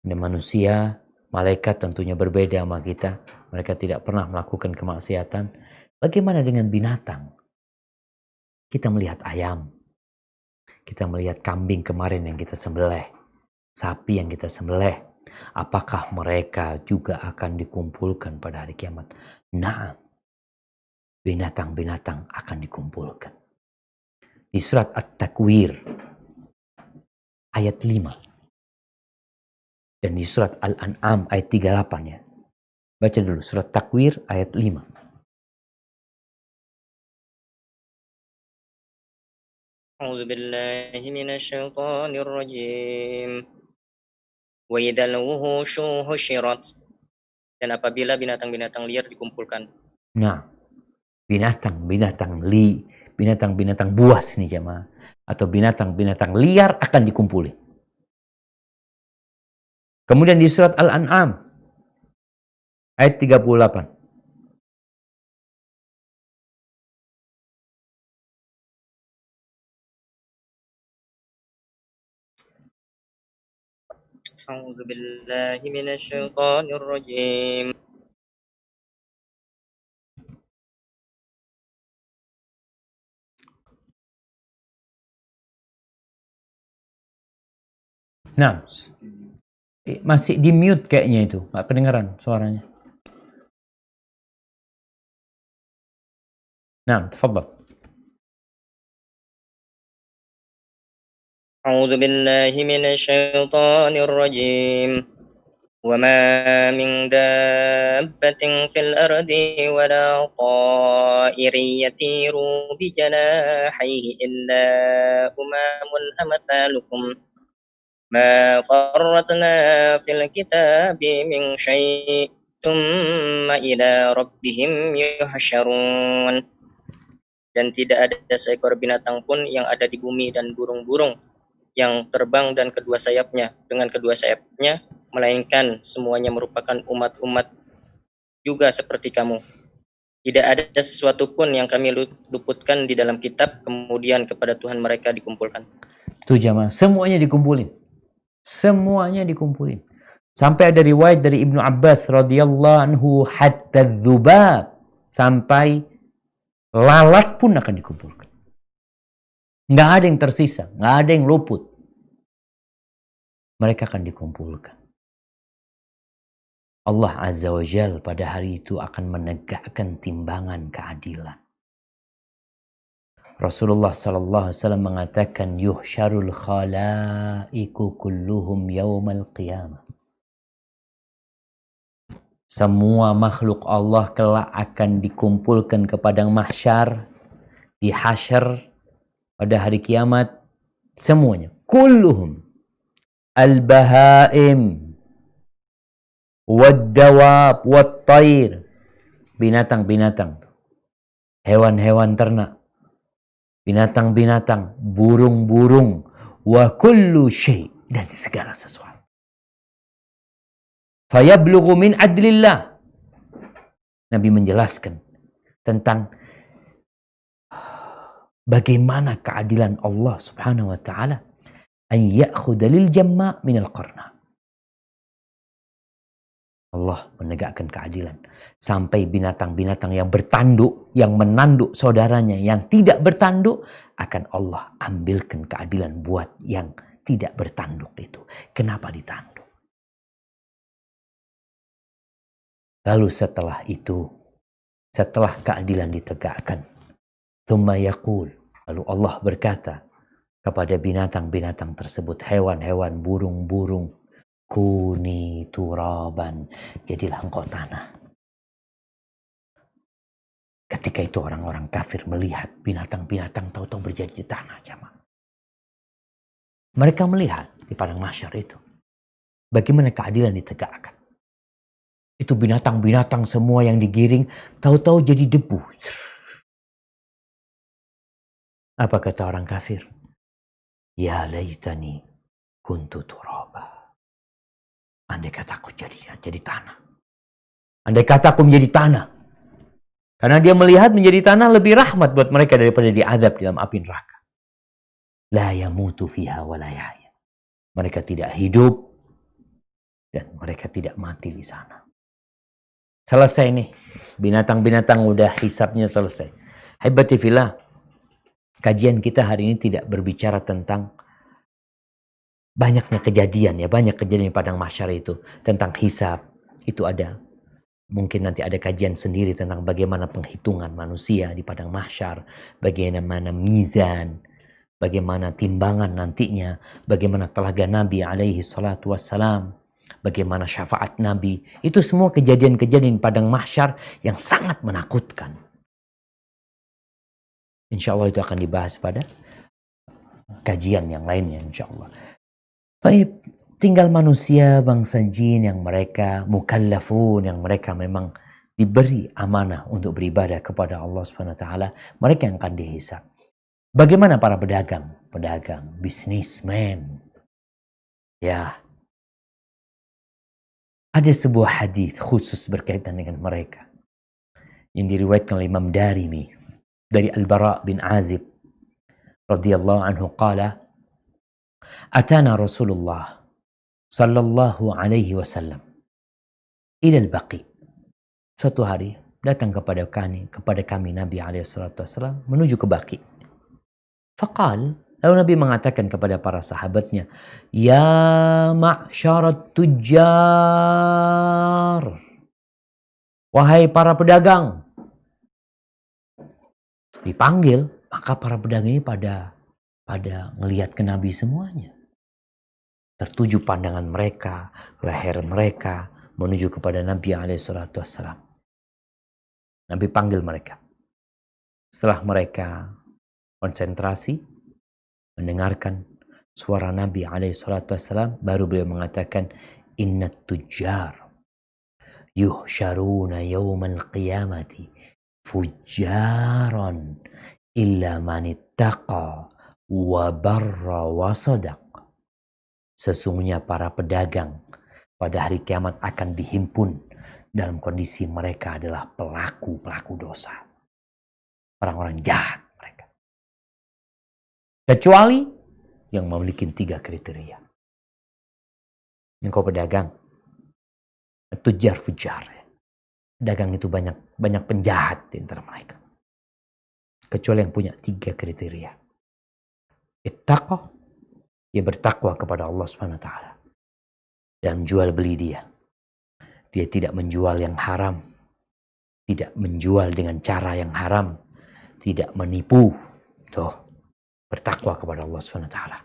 ada manusia, malaikat tentunya berbeda sama kita. Mereka tidak pernah melakukan kemaksiatan. Bagaimana dengan binatang? Kita melihat ayam, kita melihat kambing kemarin yang kita sembelih, sapi yang kita sembelih. Apakah mereka juga akan dikumpulkan pada hari kiamat? Nah, binatang-binatang akan dikumpulkan. Di surat At-Takwir ayat 5 dan di surat Al-An'am ayat 38 ya. Baca dulu surat Takwir ayat 5. أعوذ بالله من الشيطان الرجيم وإذا الوحوش حشرت dan apabila binatang-binatang liar dikumpulkan. Nah, binatang-binatang buas nih jemaah, atau binatang-binatang liar akan dikumpulin. Kemudian di surat Al-An'am ayat 38. أعوذ بالله من الشيطان الرجيم Nah, masih di mute kayaknya itu, nggak kedengaran suaranya. Nah, tafadhal. أعوذ بالله من الشيطان الرجيم وما من دابة في الأرض ولا طائر يطير بجناحيه إلا أمم أمثالكم ما فرطنا في الكتاب من شيء ثم إلى ربهم يحشرون. Dan tidak ada seekor binatang pun yang ada di bumi dan burung-burung yang terbang dan kedua sayapnya dengan kedua sayapnya, melainkan semuanya merupakan umat-umat juga seperti kamu. Tidak ada sesuatu pun yang kami luputkan di dalam kitab, kemudian kepada Tuhan mereka dikumpulkan. Tuh jamaah, semuanya dikumpulin. Semuanya dikumpulin. Sampai ada riwayat dari Ibnu Abbas radhiyallahu anhu, hatta dzubab, sampai lalat pun akan dikumpulkan. Nggak ada yang tersisa, nggak ada yang luput. Mereka akan dikumpulkan. Allah Azza wa Jal pada hari itu akan menegakkan timbangan keadilan. Rasulullah sallallahu alaihi wasallam mengatakan, yuhsyarul khalaiku kulluhum yaumal qiyamah. Semua makhluk Allah kelak akan dikumpulkan ke padang mahsyar, di hasyar pada hari kiamat, semuanya. Kulluhum. Al-bahaim, wad-dawab, wat-tair. Binatang-binatang. Hewan-hewan ternak. Binatang-binatang, burung-burung. Wa kullu syai', dan segala sesuatu. Fayablughu min adlillah. Nabi menjelaskan tentang bagaimana keadilan Allah Subhanahu wa taala, an ya'khudha lil jamma min al-qarna. Allah menegakkan keadilan sampai binatang-binatang yang bertanduk, yang menanduk saudaranya yang tidak bertanduk, akan Allah ambilkan keadilan buat yang tidak bertanduk itu. Kenapa ditanduk? Lalu setelah itu, setelah keadilan ditegakkan, tsumma yaqul, lalu Allah berkata kepada binatang-binatang tersebut, hewan-hewan, burung-burung, kuni turaban, jadilah engkau tanah. Ketika itu orang-orang kafir melihat binatang-binatang tahu-tahu berjadi di tanah, jamaah. Mereka melihat di padang mahsyar itu bagaimana keadilan ditegakkan. Itu binatang-binatang semua yang digiring tahu-tahu jadi debu. Apa kata orang kafir? Ya laitani kuntu turaba. Andai kata aku jadi tanah. Andai kata aku menjadi tanah. Karena dia melihat menjadi tanah lebih rahmat buat mereka daripada diazab dalam api neraka. La yamutu fiha wa la yahya. Mereka tidak hidup dan mereka tidak mati di sana. Selesai nih. Binatang-binatang udah hisabnya selesai. Haibati fillah. Kajian kita hari ini tidak berbicara tentang banyaknya kejadian ya, banyak kejadian di padang mahsyar itu. Tentang hisab, itu ada. Mungkin nanti ada kajian sendiri tentang bagaimana penghitungan manusia di padang mahsyar, bagaimana mizan, bagaimana timbangan nantinya, bagaimana telaga Nabi alaihi salatu wassalam, bagaimana syafaat Nabi. Itu semua kejadian-kejadian di padang mahsyar yang sangat menakutkan. Insya Allah itu akan dibahas pada kajian yang lainnya insya Allah. Baik, tinggal manusia bangsa jin yang mereka mukallafun, yang mereka memang diberi amanah untuk beribadah kepada Allah Subhanahu wa taala, mereka yang akan dihisab. Bagaimana para pedagang, bisnismen? Ya. Ada sebuah hadis khusus berkaitan dengan mereka yang diriwayatkan oleh Imam Darimi dari Al-Bara bin Azib radhiyallahu anhu qala atana Rasulullah sallallahu alaihi wasallam ila al-Baqi. Suatu hari datang kepada kami Nabi alaihi salatu wasallam menuju ke Baqi. Faqal, lalu Nabi mengatakan kepada para sahabatnya, "Ya ma'syarat tujjar." Wahai para pedagang. Dipanggil, maka para pedagang ini pada ngelihat ke Nabi semuanya. Tertuju pandangan mereka, leher mereka menuju kepada Nabi SAW. Nabi panggil mereka. Setelah mereka konsentrasi, mendengarkan suara Nabi SAW, baru beliau mengatakan, Inna tujjar yuhsyaruna yawmal qiyamati fujjaran illa manittaqa wa barra wa sadaq. Sesungguhnya para pedagang pada hari kiamat akan dihimpun dalam kondisi mereka adalah pelaku dosa. Orang-orang jahat mereka. Kecuali yang memiliki 3 kriteria. Engkau pedagang, tujjar fujar. Pedagang itu banyak penjahat di antara mereka. Kecuali yang punya 3 kriteria. Ittaqah, dia bertakwa kepada Allah Subhanahu wa taala. Dan jual beli dia. Dia tidak menjual yang haram. Tidak menjual dengan cara yang haram. Tidak menipu. Tuh, bertakwa kepada Allah Subhanahu wa taala.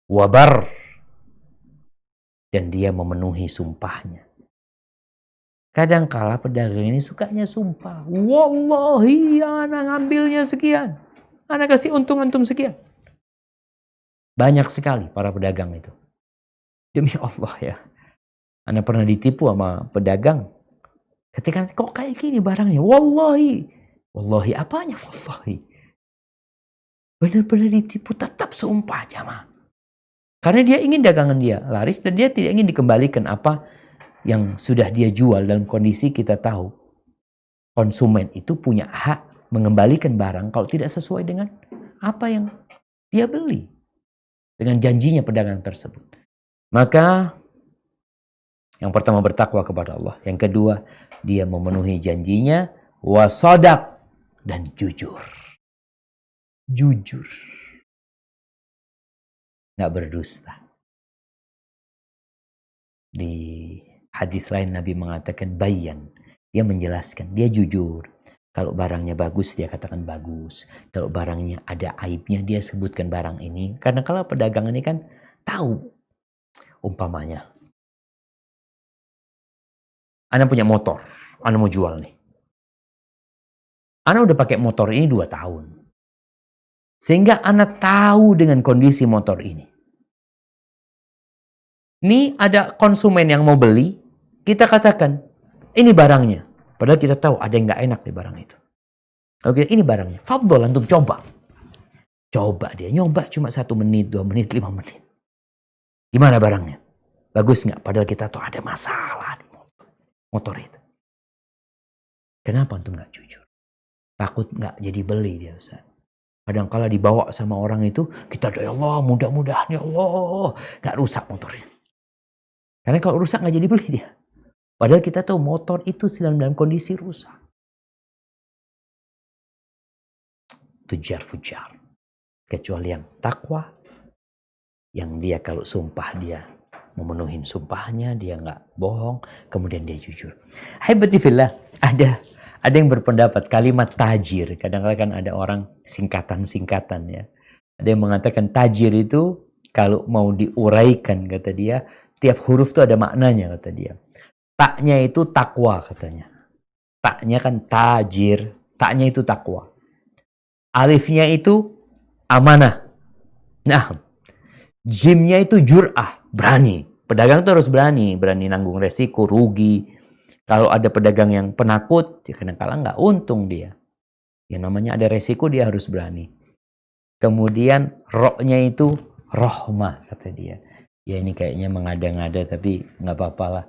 Wabar, dan dia memenuhi sumpahnya. Kadangkala pedagang ini sukanya sumpah. Wallahi anak ngambilnya sekian. Anak kasih untung antum sekian. Banyak sekali para pedagang itu. Demi Allah ya. Anak pernah ditipu sama pedagang. Ketika kok kayak gini barangnya. Wallahi. Wallahi apanya wallahi. Benar-benar ditipu, tetap sumpah jamaah. Karena dia ingin dagangan dia laris dan dia tidak ingin dikembalikan apa yang sudah dia jual. Dalam kondisi kita tahu konsumen itu punya hak mengembalikan barang kalau tidak sesuai dengan apa yang dia beli, dengan janjinya pedagang tersebut. Maka yang pertama bertakwa kepada Allah, yang kedua dia memenuhi janjinya, wasadaq, dan jujur, nggak berdusta. Di hadis lain Nabi mengatakan bayan, dia menjelaskan, dia jujur. Kalau barangnya bagus dia katakan bagus. Kalau barangnya ada aibnya dia sebutkan barang ini. Karena kalau pedagang ini kan tahu. Umpamanya, Anda punya motor, Anda mau jual nih. Anda udah pakai motor ini 2 tahun. Sehingga Anda tahu dengan kondisi motor ini. Ini ada konsumen yang mau beli, kita katakan, ini barangnya. Padahal kita tahu ada yang gak enak di barang itu. Oke, ini barangnya. Fadhol antum coba. Coba dia, nyoba cuma 1 menit, 2 menit, 5 menit. Gimana barangnya? Bagus gak? Padahal kita tahu ada masalah di motor itu. Kenapa antum gak jujur? Takut gak jadi beli dia Ustaz. Kadang-kala dibawa sama orang itu, kita doa ya Allah, mudah-mudahan ya Allah gak rusak motornya. Karena kalau rusak gak jadi beli dia. Padahal kita tahu motor itu sedang dalam kondisi rusak. tujar-fujar. Kecuali yang takwa, yang dia kalau sumpah dia memenuhi sumpahnya, dia nggak bohong, kemudian dia jujur. Haibati fillah, ada yang berpendapat kalimat tajir, kadang-kadang kan ada orang singkatan-singkatan ya. Ada yang mengatakan tajir itu kalau mau diuraikan kata dia, tiap huruf itu ada maknanya kata dia. Taknya itu takwa katanya. Taknya kan tajir, taknya itu takwa. Alifnya itu amanah. Nah, jimnya itu jur'ah, berani. Pedagang itu harus berani nanggung resiko, rugi. Kalau ada pedagang yang penakut, ya kadang-kadang nggak untung dia. Yang namanya ada resiko, dia harus berani. Kemudian rohnya itu rohmah, kata dia. Ya ini kayaknya mengada-ngada, tapi nggak apa-apa lah.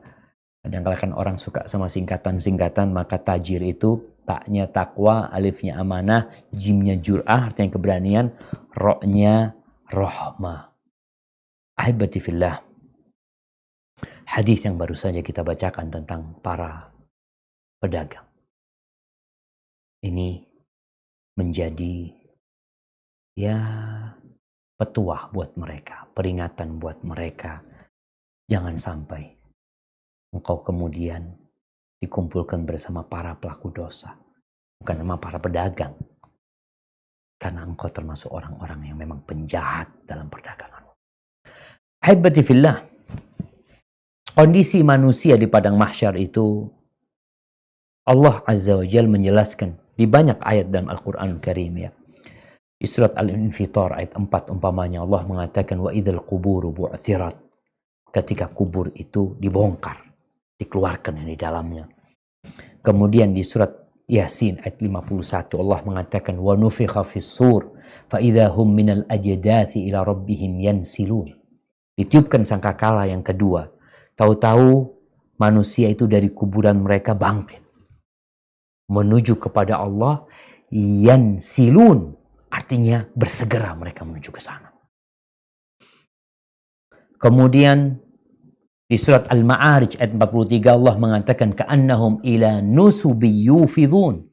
Kadang-kadang kan orang suka sama singkatan-singkatan, maka tajir itu taknya takwa, alifnya amanah, jimnya jur'ah, artinya keberanian, rohnya rohmah. Ahibati fillah. Hadis yang baru saja kita bacakan tentang para pedagang. Ini menjadi ya petuah buat mereka, peringatan buat mereka. Jangan sampai engkau kemudian dikumpulkan bersama para pelaku dosa, bukan sama para pedagang. Karena engkau termasuk orang-orang yang memang penjahat dalam perdagangan. Ahibati fillah. Kondisi manusia di padang mahsyar itu Allah Azza wa Jalla menjelaskan di banyak ayat dalam Al-Quran Karim ya. Di surat Al-Infitar ayat 4 umpamanya Allah mengatakan wa idzal quburu bu'thirat. Ketika kubur itu dibongkar, dikeluarkan yang di dalamnya. Kemudian di surat Yasin ayat 51 Allah mengatakan wa nufikha fis sur fa idza hum minal ajdathi ila rabbihim yansilun. Ditiupkan sangkakala yang kedua. Tahu-tahu manusia itu dari kuburan mereka bangkit menuju kepada Allah, yansilun, artinya bersegera mereka menuju ke sana. Kemudian di surat Al-Ma'arij ayat 43 Allah mengatakan ka'annahum ila nusubi yufidhun,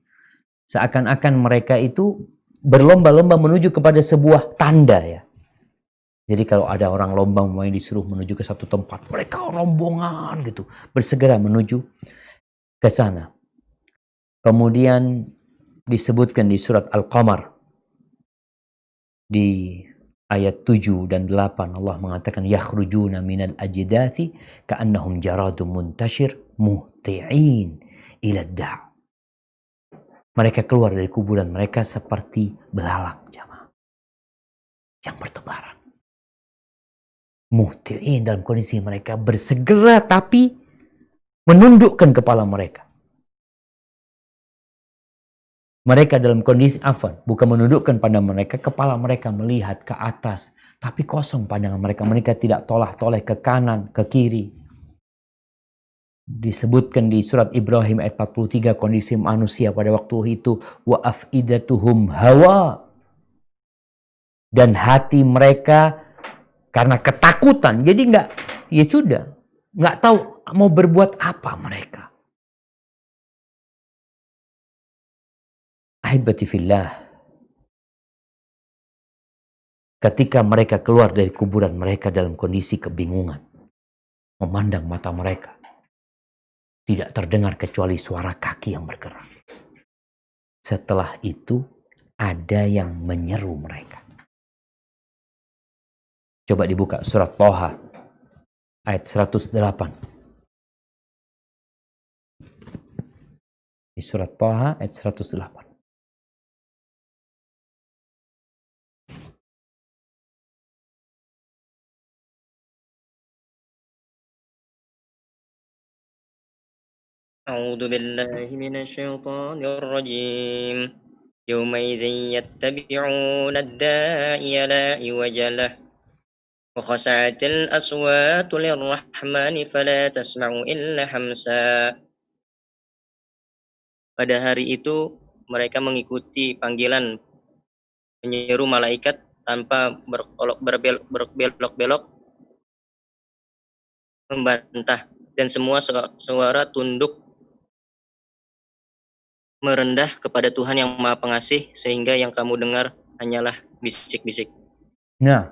seakan-akan mereka itu berlomba-lomba menuju kepada sebuah tanda ya. Jadi kalau ada orang lomba mau disuruh menuju ke satu tempat, mereka rombongan gitu, bersegera menuju ke sana. Kemudian disebutkan di surat Al-Qamar di ayat 7 dan 8 Allah mengatakan yakhrujuna minal ajdathi ka'annahum jaradun muntashir muhti'in ila da'. Mereka keluar dari kuburan mereka seperti belalang jamaah yang bertebaran. Muhti'in dalam kondisi mereka bersegera tapi menundukkan kepala mereka. Mereka dalam kondisi bukan menundukkan pada mereka, kepala mereka melihat ke atas, tapi kosong pandangan mereka. Mereka tidak tolah-toleh ke kanan, ke kiri. Disebutkan di surat Ibrahim ayat 43 kondisi manusia pada waktu itu wa afidatuhum hawa, dan hati mereka karena ketakutan, jadi nggak tahu mau berbuat apa mereka. Ahibati fillah, ketika mereka keluar dari kuburan mereka dalam kondisi kebingungan, memandang mata mereka, tidak terdengar kecuali suara kaki yang bergerak. Setelah itu ada yang menyeru mereka. Coba dibuka surat Thaha ayat 108. Di surat Thaha ayat 108. أعوذ بالله من الشيطان الرجيم يومئذ يتبعون الداعي لا عوج له وخشعت الأصوات للرحمن فلا تسمع إلا همسا. Pada hari itu mereka mengikuti panggilan penyeru malaikat tanpa berbelok-belok membantah, dan semua suara tunduk merendah kepada Tuhan yang Maha Pengasih, sehingga yang kamu dengar hanyalah bisik-bisik. Nah,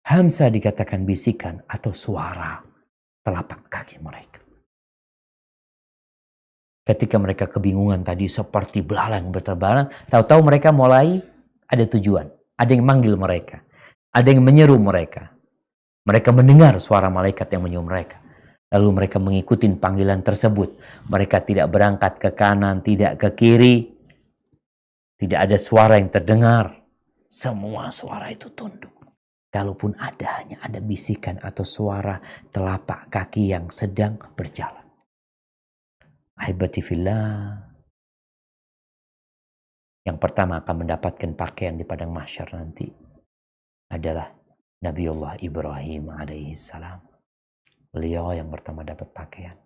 hamsa dikatakan bisikan atau suara telapak kaki mereka. Ketika mereka kebingungan tadi seperti belalang berterbangan, tahu-tahu mereka mulai ada tujuan. Ada yang manggil mereka. Ada yang menyeru mereka. Mereka mendengar suara malaikat yang menyeru mereka. Lalu mereka mengikuti panggilan tersebut. Mereka tidak berangkat ke kanan, tidak ke kiri. Tidak ada suara yang terdengar. Semua suara itu tunduk. Kalaupun ada, hanya ada bisikan atau suara telapak kaki yang sedang berjalan. Ahibati fillah. Yang pertama akan mendapatkan pakaian di padang mahsyar nanti adalah Nabiullah Ibrahim alaihissalam. Beliau yang pertama dapat pakaian.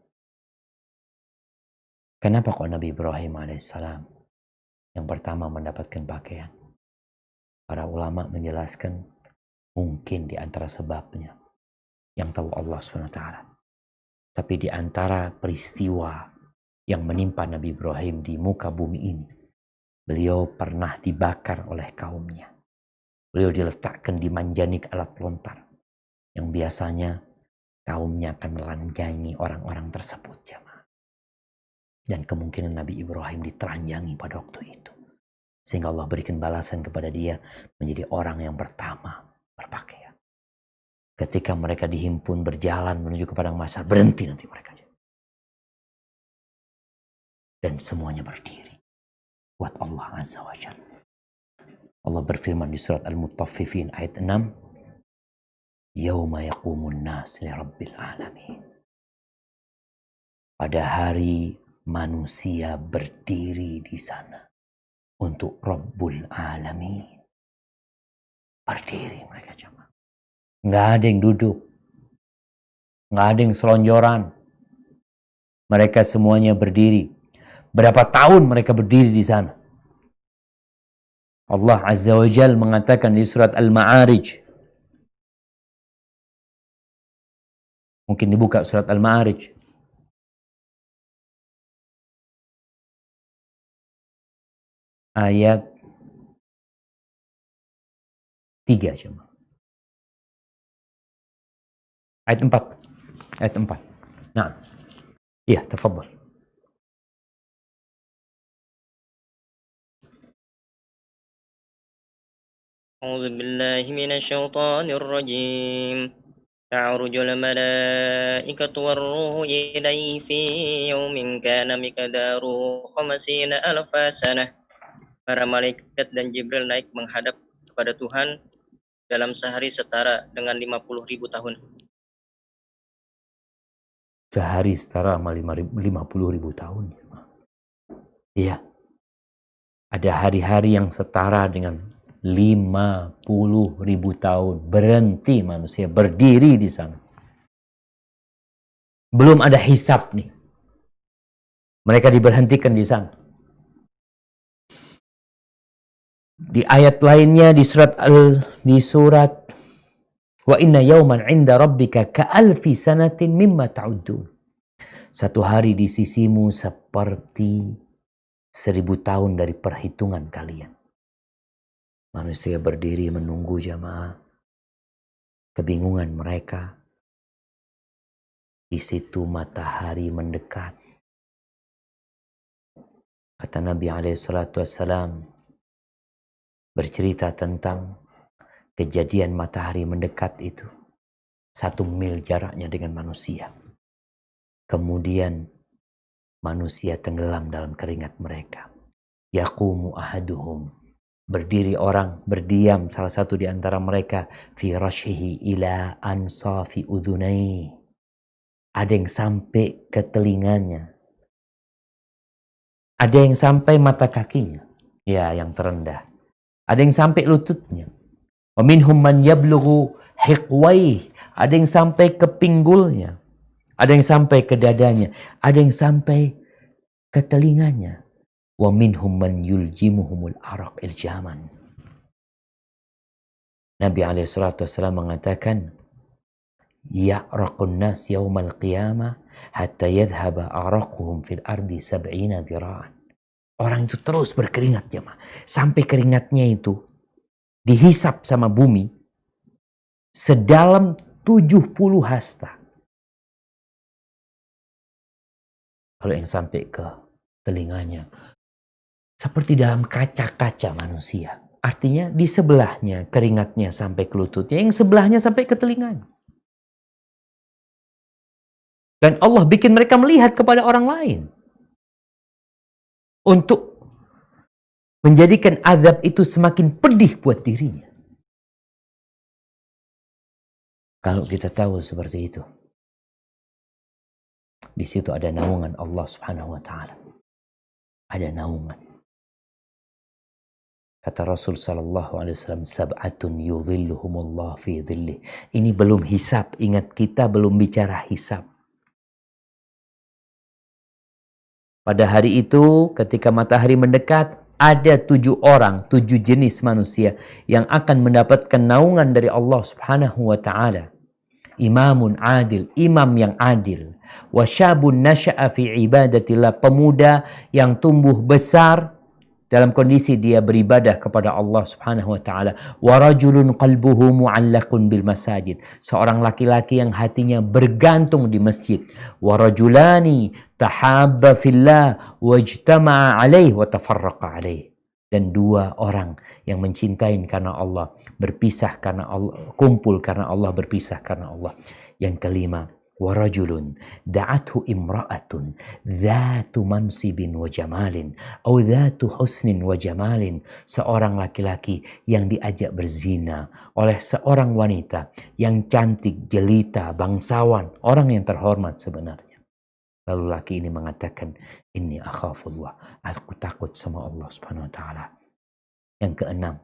Kenapa kok Nabi Ibrahim alaihissalam yang pertama mendapatkan pakaian? Para ulama menjelaskan mungkin di antara sebabnya yang tahu Allah SWT. Tapi di antara peristiwa yang menimpa Nabi Ibrahim di muka bumi ini, beliau pernah dibakar oleh kaumnya. Beliau diletakkan di manjanik alat lontar yang biasanya kaumnya akan melanjangi orang-orang tersebut, jamaah. Dan kemungkinan Nabi Ibrahim diteranjangi pada waktu itu. Sehingga Allah berikan balasan kepada dia menjadi orang yang pertama berpakaian. Ketika mereka dihimpun berjalan menuju ke padang mahsyar, berhenti nanti mereka. Dan semuanya berdiri buat Allah Azza wa Jalla. Allah berfirman di surat Al-Mutaffifin ayat 6. Yauma yaqumun nas li rabbil alamin. Pada hari manusia berdiri di sana untuk Rabbul Alamin. Berdiri mereka jemaah. Nggak ada yang duduk. Nggak ada yang selonjoran. Mereka semuanya berdiri. Berapa tahun mereka berdiri di sana? Allah Azza wa Jalla mengatakan di surat Al-Ma'arij. Mungkin dibuka surat Al-Ma'arij. Ayat 3 cuma. Ayat 4. Ayat 4. Nah. Iya, tafadhal. أعوذ بالله من الشيطان الرجيم. تعرج الملائكة والروح إليه في يوم كان مقداره 50,000 سنة. Para malaikat dan Jibril naik menghadap kepada Tuhan dalam sehari setara dengan 50.000 tahun. Sehari setara sama 50.000 tahun. Iya. Ada hari-hari yang setara dengan 50.000 tahun. Berhenti manusia, berdiri di sana. Belum ada hisab nih. Mereka diberhentikan di sana. Di ayat lainnya di surat wa inna yawman 'inda rabbika ka'alfi sanatin mimma ta'uddun. Satu hari di sisimu seperti 1000 tahun dari perhitungan kalian. Manusia berdiri menunggu jamaah. Kebingungan mereka. Di situ matahari mendekat. Kata Nabi SAW bercerita tentang kejadian matahari mendekat itu. 1 mil jaraknya dengan manusia. Kemudian manusia tenggelam dalam keringat mereka. Yaqumu ahaduhum. Berdiri orang, berdiam salah satu di antara mereka. Fi rashihi ila ansafi udhunai. Ada yang sampai ke telinganya. Ada yang sampai mata kakinya. Ya, yang terendah. Ada yang sampai lututnya. Wa minhum man yablughu hiqwaih. Ada yang sampai ke pinggulnya. Ada yang sampai ke dadanya. Ada yang sampai ke telinganya. Wa minhum man yuljimuhumul araq iljaman. Nabi SAW mengatakan, ya'raqun nas yawmal qiyamah hatta yadhhaba araquhum fil ardi 70 dhira'an. Orang itu terus berkeringat jemaah. Sampai keringatnya itu dihisap sama bumi sedalam 70 hasta. Kalau yang sampai ke telinganya, seperti dalam kaca-kaca manusia. Artinya di sebelahnya keringatnya sampai ke lututnya, yang sebelahnya sampai ke telinganya. Dan Allah bikin mereka melihat kepada orang lain. Untuk menjadikan azab itu semakin pedih buat dirinya. Kalau kita tahu seperti itu, di situ ada naungan Allah Subhanahu wa taala. Ada naungan. Kata Rasul sallallahu alaihi wasallam, sab'atun yudhilluhumullah fi dhillih. Ini belum hisab, ingat kita belum bicara hisab. Pada hari itu ketika matahari mendekat, ada 7 orang, 7 jenis manusia yang akan mendapatkan naungan dari Allah Subhanahu wa taala. Imamun adil, imam yang adil. Wa syabun nasya'a fi ibadatillah, pemuda yang tumbuh besar dalam kondisi dia beribadah kepada Allah Subhanahu wa taala. Wa rajulun qalbuhu mu'allaqun bil masajid, seorang laki-laki yang hatinya bergantung di masjid. Wa rajulani tahabba fillah wajtama'a alaihi wa tafarraqa alaihi, dan 2 orang yang mencintai karena Allah, berpisah karena Allah, kumpul karena Allah, berpisah karena Allah. Yang kelima, wa rajulun da'athu imra'atun dhatu mansibin wa jamalin atau dhatu husnin wa jamalin, seorang laki-laki yang diajak berzina oleh seorang wanita yang cantik, jelita, bangsawan, orang yang terhormat sebenarnya. Lalu laki ini mengatakan, inni akhafullah, aku takut sama Allah Subhanahu wa taala. Yang keenam,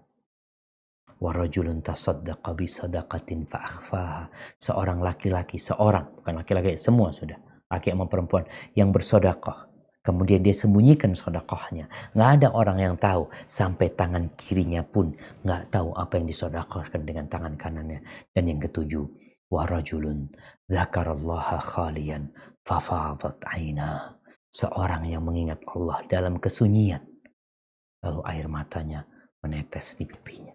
wa rajulun tasaddaqa bi sadaqatin fa akhfaha, seorang laki-laki, bukan laki-laki semua sudah, laki sama perempuan yang bersedekah, kemudian dia sembunyikan sedekahnya, nggak ada orang yang tahu, sampai tangan kirinya pun nggak tahu apa yang disedekahkan dengan tangan kanannya. Dan yang ketujuh, wa rajulun dzakarallaha khalian fa fadat aina, seorang yang mengingat Allah dalam kesunyian, lalu air matanya menetes di pipinya.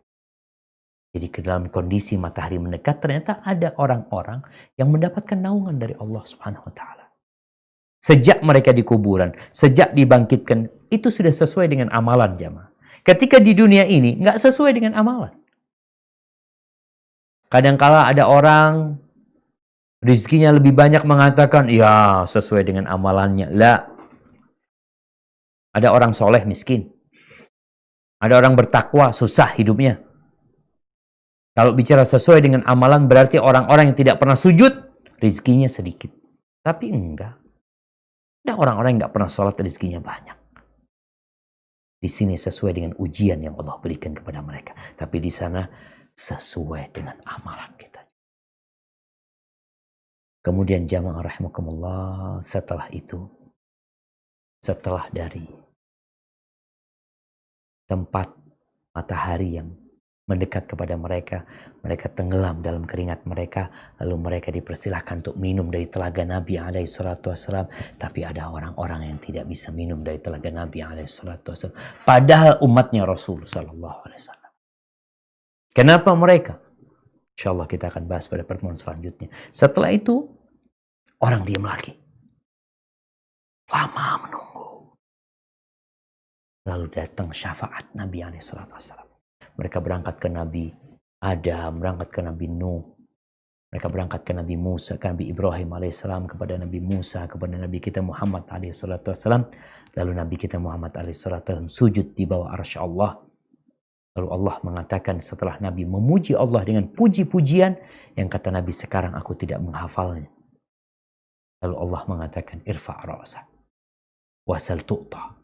Jadi ke dalam kondisi matahari mendekat, ternyata ada orang-orang yang mendapatkan naungan dari Allah Subhanahu wa taala. Sejak mereka di kuburan, sejak dibangkitkan, itu sudah sesuai dengan amalan jamaah. Ketika di dunia ini nggak sesuai dengan amalan. Kadangkala ada orang rizkinya lebih banyak mengatakan, ya sesuai dengan amalannya. La. Ada orang soleh miskin. Ada orang bertakwa susah hidupnya. Kalau bicara sesuai dengan amalan berarti orang-orang yang tidak pernah sujud, rizkinya sedikit. Tapi enggak. Ada orang-orang yang nggak pernah sholat, rizkinya banyak. Di sini sesuai dengan ujian yang Allah berikan kepada mereka. Tapi di sana sesuai dengan amalan kita. Kemudian jamaah rahimakumullah, setelah itu, setelah dari tempat matahari yang mendekat kepada mereka, mereka tenggelam dalam keringat mereka, lalu mereka dipersilahkan untuk minum dari telaga Nabi SAW. Tapi ada orang-orang yang tidak bisa minum dari telaga Nabi SAW, padahal umatnya Rasul SAW. Kenapa mereka? Insyaallah kita akan bahas pada pertemuan selanjutnya. Setelah itu, orang diam lagi. Lama menunggu. Lalu datang syafaat Nabi SAW. Mereka berangkat ke Nabi Adam, berangkat ke Nabi Nuh, mereka berangkat ke Nabi Musa, ke Nabi Ibrahim alaihissalam, kepada Nabi Musa, kepada Nabi kita Muhammad alaihissalam. Lalu Nabi kita Muhammad alaihissalam sujud di bawah arsy Allah. Lalu Allah mengatakan setelah Nabi memuji Allah dengan puji-pujian yang kata Nabi, sekarang aku tidak menghafalnya. Lalu Allah mengatakan, irfa' ra'sa wasal tu'ta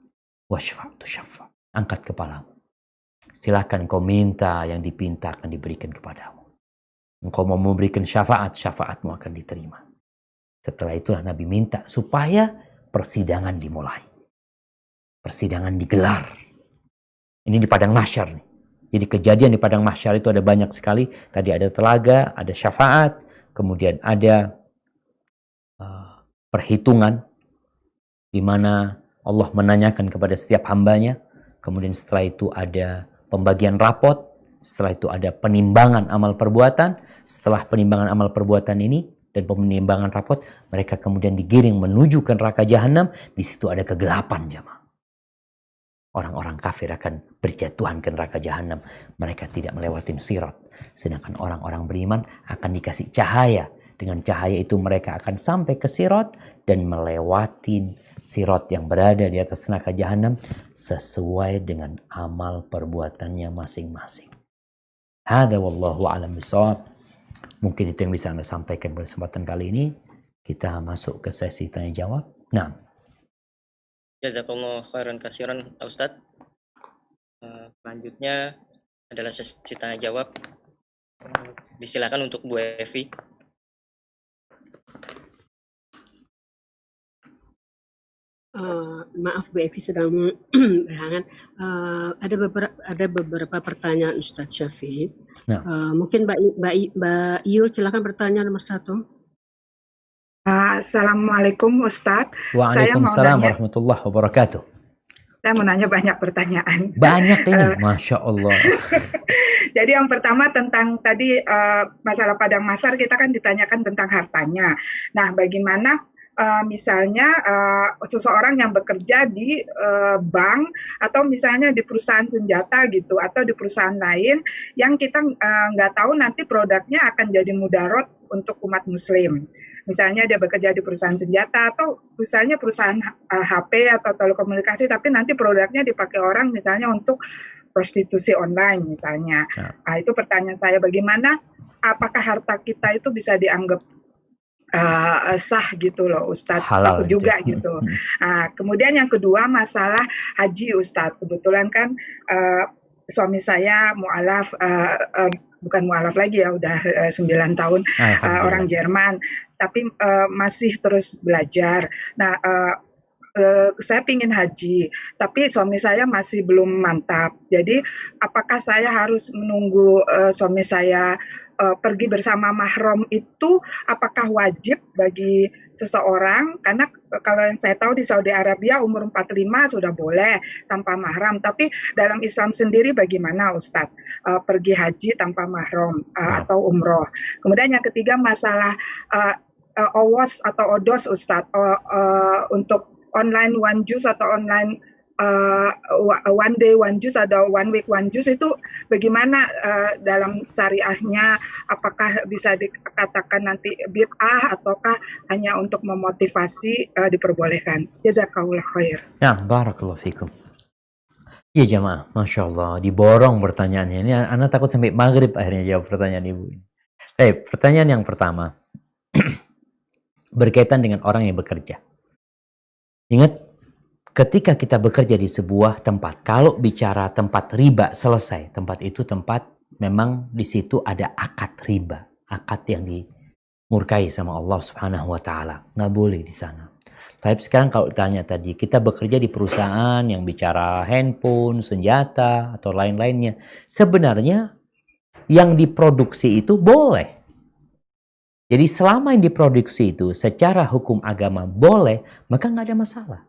washfa' tushaffa, angkat kepalamu. Silakan kau minta, yang dipinta akan diberikan kepadamu. Engkau mau memberikan syafaat, syafaatmu akan diterima. Setelah itulah Nabi minta supaya persidangan dimulai. Persidangan digelar. Ini di padang mahsyar nih. Jadi kejadian di padang mahsyar itu ada banyak sekali. Tadi ada telaga, ada syafaat, kemudian ada perhitungan di mana Allah menanyakan kepada setiap hambanya. Kemudian setelah itu ada pembagian rapot. Setelah itu ada penimbangan amal perbuatan. Setelah penimbangan amal perbuatan ini dan penimbangan rapot, mereka kemudian digiring menuju ke neraka jahanam. Di situ ada kegelapan, jamaah. Orang-orang kafir akan berjatuhan ke neraka jahanam. Mereka tidak melewati sirat. Sedangkan orang-orang beriman akan dikasih cahaya. Dengan cahaya itu mereka akan sampai ke sirat dan melewati sirat yang berada di atas neraka jahanam sesuai dengan amal perbuatannya masing-masing. Hada wallahu a'lam bishawab. Mungkin itu yang bisa Anda sampaikan pada kesempatan kali ini. Kita masuk ke sesi tanya jawab. Nah, Jazakallah khairan kasiran Ustadz. Selanjutnya adalah sesi tanya jawab. Disilakan untuk Bu Evi. Maaf Bu Evi sedang berhalangan. Ada beberapa pertanyaan Ustadz Syafiq. Nah. Mungkin Mbak Iul silakan bertanya nomor 1. Assalamualaikum Ustadz. Waalaikumsalam warahmatullahi wabarakatuh. Saya mau nanya banyak pertanyaan. Banyak ini, Masya Allah. Jadi yang pertama tentang tadi masalah padang mahsyar, kita kan ditanyakan tentang hartanya. Nah, bagaimana misalnya seseorang yang bekerja di bank atau misalnya di perusahaan senjata gitu, atau di perusahaan lain yang kita nggak tahu nanti produknya akan jadi mudarat untuk umat muslim. Misalnya dia bekerja di perusahaan senjata atau misalnya perusahaan HP atau telekomunikasi, tapi nanti produknya dipakai orang misalnya untuk prostitusi online misalnya. Nah, itu pertanyaan saya, bagaimana apakah harta kita itu bisa dianggap sah gitu loh Ustadz, halal juga gitu. Nah, kemudian yang kedua masalah haji Ustadz. Kebetulan kan suami saya mu'alaf, bukan mu'alaf lagi ya, udah 9 tahun, orang Jerman, tapi masih terus belajar. Nah, saya pingin haji, tapi suami saya masih belum mantap. Jadi apakah saya harus menunggu suami saya pergi bersama mahram itu, apakah wajib bagi seseorang? Karena kalau yang saya tahu di Saudi Arabia umur 45 sudah boleh tanpa mahram. Tapi dalam Islam sendiri bagaimana Ustadz? Pergi haji tanpa mahram atau umroh. Kemudian yang ketiga masalah OWOS atau ODOS Ustadz, untuk online one juice atau online one day one juice atau one week one juice, itu bagaimana dalam syariahnya? Apakah bisa dikatakan nanti bid'ah ataukah hanya untuk memotivasi diperbolehkan? Jazakallah khair. Nah, barakallahu fikum. Ya jamaah, Masya Allah, diborong pertanyaannya. Ini anak takut sampai maghrib akhirnya jawab pertanyaan ibu. Pertanyaan yang pertama berkaitan dengan orang yang bekerja. Ingat, ketika kita bekerja di sebuah tempat, kalau bicara tempat riba selesai, tempat itu tempat memang di situ ada akad riba, akad yang dimurkai sama Allah Subhanahu wa taala. Nggak boleh di sana. Tapi sekarang kalau tanya tadi, kita bekerja di perusahaan yang bicara handphone, senjata atau lain-lainnya, sebenarnya yang diproduksi itu boleh. Jadi selama yang diproduksi itu secara hukum agama boleh, maka nggak ada masalah.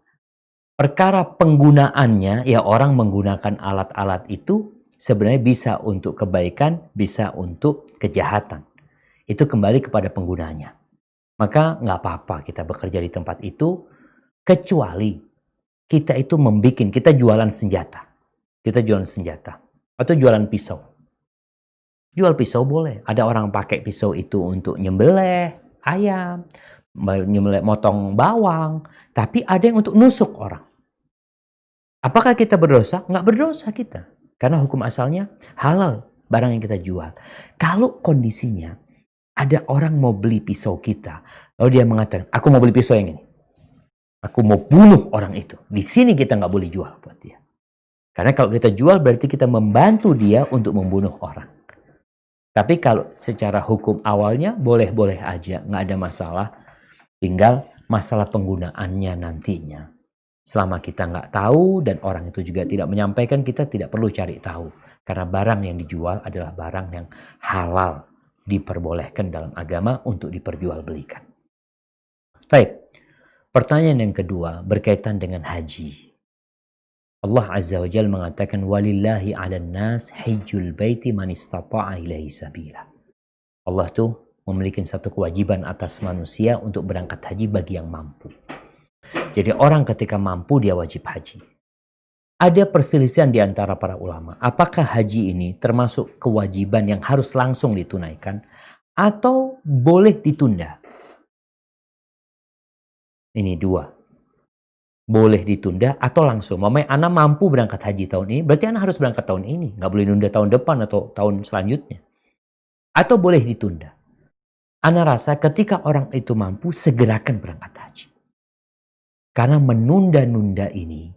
Perkara penggunaannya, ya orang menggunakan alat-alat itu sebenarnya bisa untuk kebaikan, bisa untuk kejahatan. Itu kembali kepada penggunanya. Maka nggak apa-apa kita bekerja di tempat itu, kecuali kita itu kita jualan senjata. Kita jualan senjata. Atau jualan pisau. Jual pisau boleh. Ada orang pakai pisau itu untuk nyembelih ayam, nyembelih motong bawang. Tapi ada yang untuk nusuk orang. Apakah kita berdosa? Nggak berdosa kita. Karena hukum asalnya halal barang yang kita jual. Kalau kondisinya ada orang mau beli pisau kita, lalu dia mengatakan, aku mau beli pisau yang ini. Aku mau bunuh orang itu. Di sini kita nggak boleh jual buat dia. Karena kalau kita jual berarti kita membantu dia untuk membunuh orang. Tapi kalau secara hukum awalnya boleh-boleh aja, nggak ada masalah. Tinggal masalah penggunaannya nantinya. Selama kita nggak tahu dan orang itu juga tidak menyampaikan, kita tidak perlu cari tahu. Karena barang yang dijual adalah barang yang halal, diperbolehkan dalam agama untuk diperjualbelikan. Baik, Pertanyaan yang kedua berkaitan dengan haji. Allah Azza wa Jalla mengatakan walillahi 'alan nas hajjul baiti man istata'a ilaihi sabila. Allah tuh memiliki satu kewajiban atas manusia untuk berangkat haji bagi yang mampu. Jadi orang ketika mampu dia wajib haji. Ada perselisihan di antara para ulama. Apakah haji ini termasuk kewajiban yang harus langsung ditunaikan atau boleh ditunda? Ini dua. Boleh ditunda atau langsung. Mamanya anak mampu berangkat haji tahun ini, berarti anak harus berangkat tahun ini. Nggak boleh nunda tahun depan atau tahun selanjutnya. Atau boleh ditunda. Anak rasa ketika orang itu mampu, segerakan berangkat haji. Karena menunda-nunda ini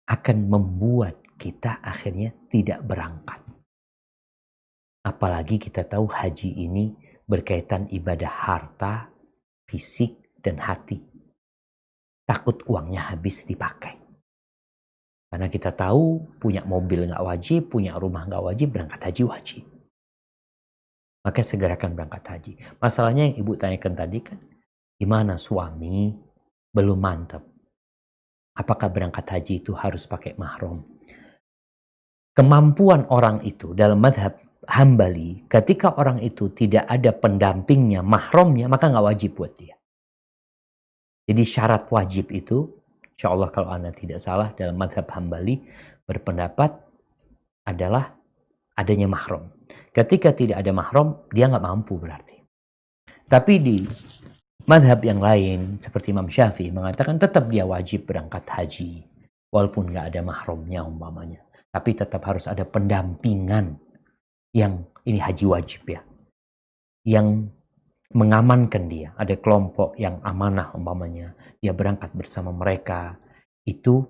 akan membuat kita akhirnya tidak berangkat. Apalagi kita tahu haji ini berkaitan ibadah harta, fisik, dan hati. Takut uangnya habis dipakai. Karena kita tahu punya mobil nggak wajib, punya rumah nggak wajib, berangkat haji wajib. Maka segerakan berangkat haji. Masalahnya yang ibu tanyakan tadi kan, gimana suami belum mantap? Apakah berangkat haji itu harus pakai mahram? Kemampuan orang itu dalam madhab Hambali, ketika orang itu tidak ada pendampingnya, mahramnya, maka nggak wajib buat dia. Jadi syarat wajib itu, insya Allah kalau Anda tidak salah dalam madhab Hambali, berpendapat adalah adanya mahram. Ketika tidak ada mahram, dia nggak mampu berarti. Tapi di madhab yang lain, seperti Imam Syafi'i mengatakan tetap dia wajib berangkat haji. Walaupun nggak ada mahramnya umpamanya. Tapi tetap harus ada pendampingan yang ini haji wajib ya. Yang mengamankan dia. Ada kelompok yang amanah umpamanya. Dia berangkat bersama mereka. Itu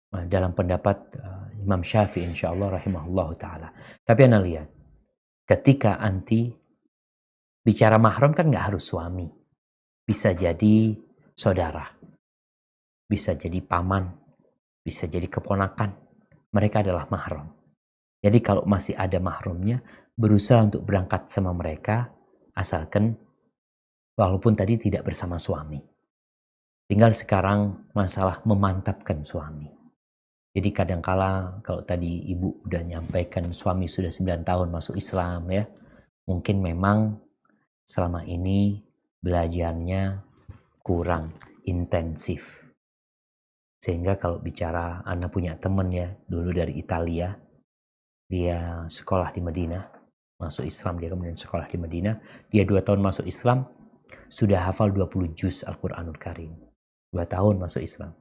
dalam pendapat Imam Syafi'i insya Allah rahimahullah ta'ala. Tapi Anda lihat. Ketika anti bicara mahram kan nggak harus suami. Bisa jadi saudara. Bisa jadi paman. Bisa jadi keponakan. Mereka adalah mahram. Jadi kalau masih ada mahramnya, berusaha untuk berangkat sama mereka. Asalkan walaupun tadi tidak bersama suami. Tinggal sekarang masalah memantapkan suami. Jadi kadangkala kalau tadi ibu udah nyampaikan suami sudah 9 tahun masuk Islam ya. Mungkin memang selama ini belajarnya kurang intensif. Sehingga kalau bicara anak punya teman ya dulu dari Italia. Dia sekolah di Madinah. Masuk Islam, dia kemudian sekolah di Madinah. Dia 2 tahun masuk Islam, sudah hafal 20 juz Al-Quranul Karim. 2 tahun masuk Islam.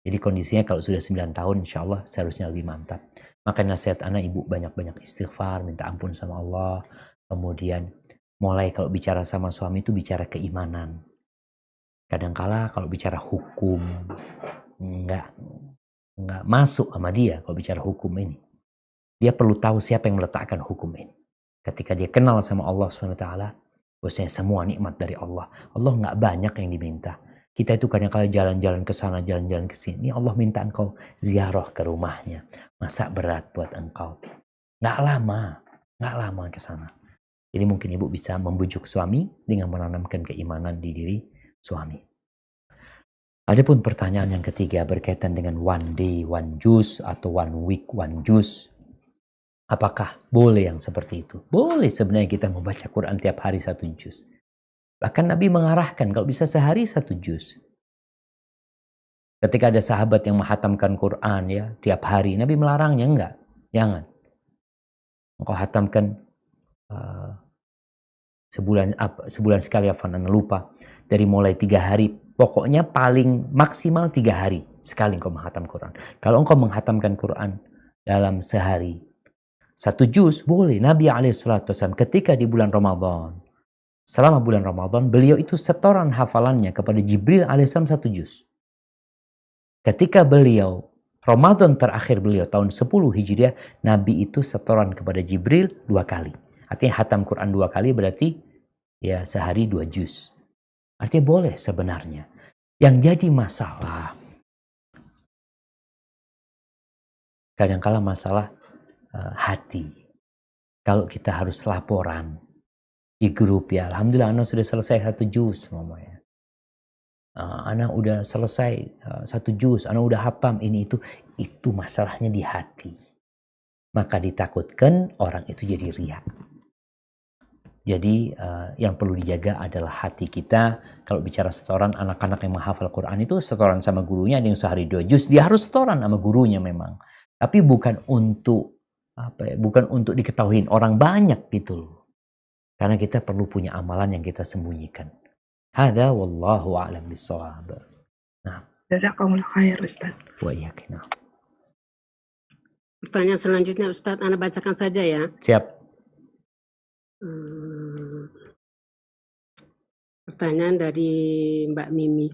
Jadi kondisinya kalau sudah 9 tahun, insya Allah seharusnya lebih mantap. Maka nasihat anak ibu banyak-banyak istighfar, minta ampun sama Allah. Kemudian mulai kalau bicara sama suami itu bicara keimanan. Kadangkala kalau bicara hukum, nggak masuk sama dia kalau bicara hukum ini. Dia perlu tahu siapa yang meletakkan hukum ini. Ketika dia kenal sama Allah SWT, bahwasanya semua nikmat dari Allah. Allah nggak banyak yang diminta. Kita itu kadang-kadang jalan-jalan ke sana, jalan-jalan ke sini. Allah minta engkau ziarah ke rumahnya. Masa berat buat engkau? Nggak lama ke sana. Jadi mungkin ibu bisa membujuk suami dengan menanamkan keimanan di diri suami. Adapun pertanyaan yang ketiga berkaitan dengan one day, one juz atau one week, one juz. Apakah boleh yang seperti itu? Boleh sebenarnya kita membaca Quran tiap hari 1 juz. Bahkan Nabi mengarahkan kalau bisa sehari 1 juz. Ketika ada sahabat yang menghatamkan Quran ya tiap hari, Nabi melarangnya enggak. Jangan. Engkau hatamkan sebulan sekali, Afan, lupa. Dari mulai 3 hari, pokoknya paling maksimal 3 hari sekali engkau menghatam Quran. Kalau engkau menghatamkan Quran dalam sehari 1 juz boleh. Nabi SAW ketika di bulan Ramadan, selama bulan Ramadan, beliau itu setoran hafalannya kepada Jibril AS 1 juz. Ketika beliau, Ramadan terakhir beliau tahun 10 Hijriah, Nabi itu setoran kepada Jibril 2 kali. Artinya hatam Quran 2 kali berarti ya sehari 2 juz. Artinya boleh sebenarnya. Yang jadi masalah, kadang-kala masalah hati. Kalau kita harus laporan di grup ya, alhamdulillah anak sudah selesai 1 juz semuanya. Ana udah selesai 1 juz, ana udah hatam ini itu masalahnya di hati. Maka ditakutkan orang itu jadi riya. Jadi yang perlu dijaga adalah hati kita. Kalau bicara setoran, anak-anak yang menghafal Quran itu setoran sama gurunya, ada yang sehari 2 juz, dia harus setoran sama gurunya memang. Tapi bukan untuk bukan untuk diketahui orang banyak gitu loh. Karena kita perlu punya amalan yang kita sembunyikan. Hada wallahu a'lam bissawab. Nah, Jazakumullah khair Ustaz. wa iyyakum. Pertanyaan selanjutnya Ustadz, Anda bacakan saja ya. Siap. Pertanyaan dari Mbak Mimi.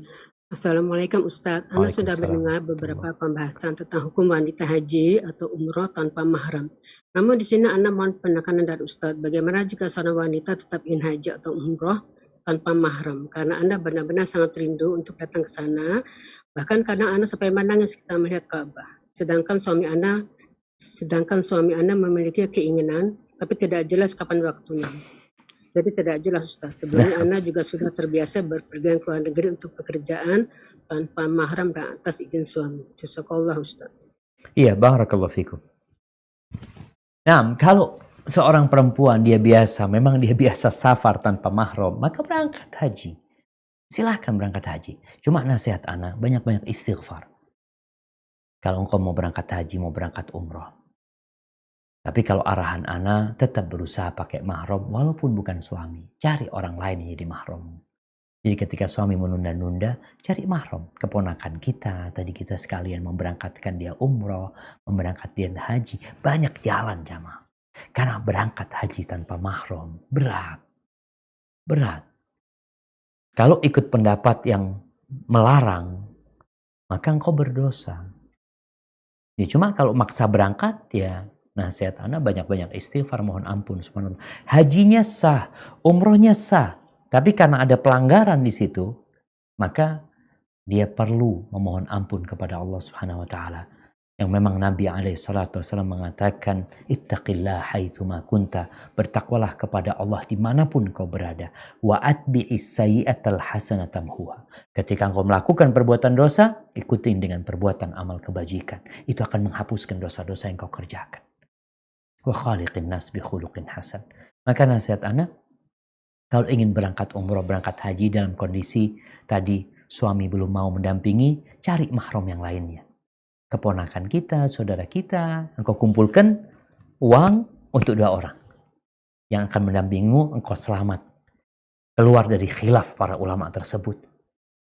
Assalamualaikum Ustadz, Anda sudah mendengar beberapa pembahasan tentang hukum wanita haji atau umroh tanpa mahram. Namun di sini Anda mohon penekanan dari Ustadz, bagaimana jika seorang wanita tetap ingin haji atau umroh tanpa mahram? Karena Anda benar-benar sangat rindu untuk datang ke sana, bahkan kadang Anda sampai menangis kita melihat Ka'bah. Sedangkan suami Anda memiliki keinginan, tapi tidak jelas kapan waktunya. Jadi tidak jelas Ustaz. Sebelumnya Anda juga sudah terbiasa berpergian ke luar negeri untuk pekerjaan tanpa mahram dan atas izin suami. Jazakallah Ustaz. Iya, barakallahu fikum. Nah, kalau seorang perempuan memang dia biasa safar tanpa mahram, maka berangkat haji. Silahkan berangkat haji. Cuma nasihat ana, banyak-banyak istighfar. Kalau engkau mau berangkat haji, mau berangkat umroh. Tapi kalau arahan ana, tetap berusaha pakai mahram walaupun bukan suami. Cari orang lain yang jadi mahram. Jadi ketika suami menunda-nunda, cari mahram. Keponakan kita, tadi kita sekalian memberangkatkan dia umroh, memberangkat dia haji. Banyak jalan jamaah. Karena berangkat haji tanpa mahram, berat. Berat. Kalau ikut pendapat yang melarang, maka engkau berdosa. Ya, cuma kalau maksa berangkat, ya nasihat ana banyak-banyak istighfar, mohon ampun subhanallah. Hajinya sah, umrohnya sah, tapi karena ada pelanggaran di situ, maka dia perlu memohon ampun kepada Allah Subhanahu wa taala. Yang memang Nabi alaihi salatu wasallam mengatakan, ittaqillah haitsuma kunta, bertakwalah kepada Allah dimanapun kau berada. Wa atbi'is sayyi'atal hasanata tamhuha. Ketika engkau melakukan perbuatan dosa, ikutin dengan perbuatan amal kebajikan. Itu akan menghapuskan dosa-dosa yang kau kerjakan. Wa khaliqin nas bi khuluqin hasan. Maka nasihat ana, kalau ingin berangkat umroh, berangkat haji dalam kondisi tadi suami belum mau mendampingi, cari mahram yang lainnya. Keponakan kita, saudara kita, engkau kumpulkan uang untuk 2 orang. Yang akan mendampingimu, engkau selamat. Keluar dari khilaf para ulama tersebut.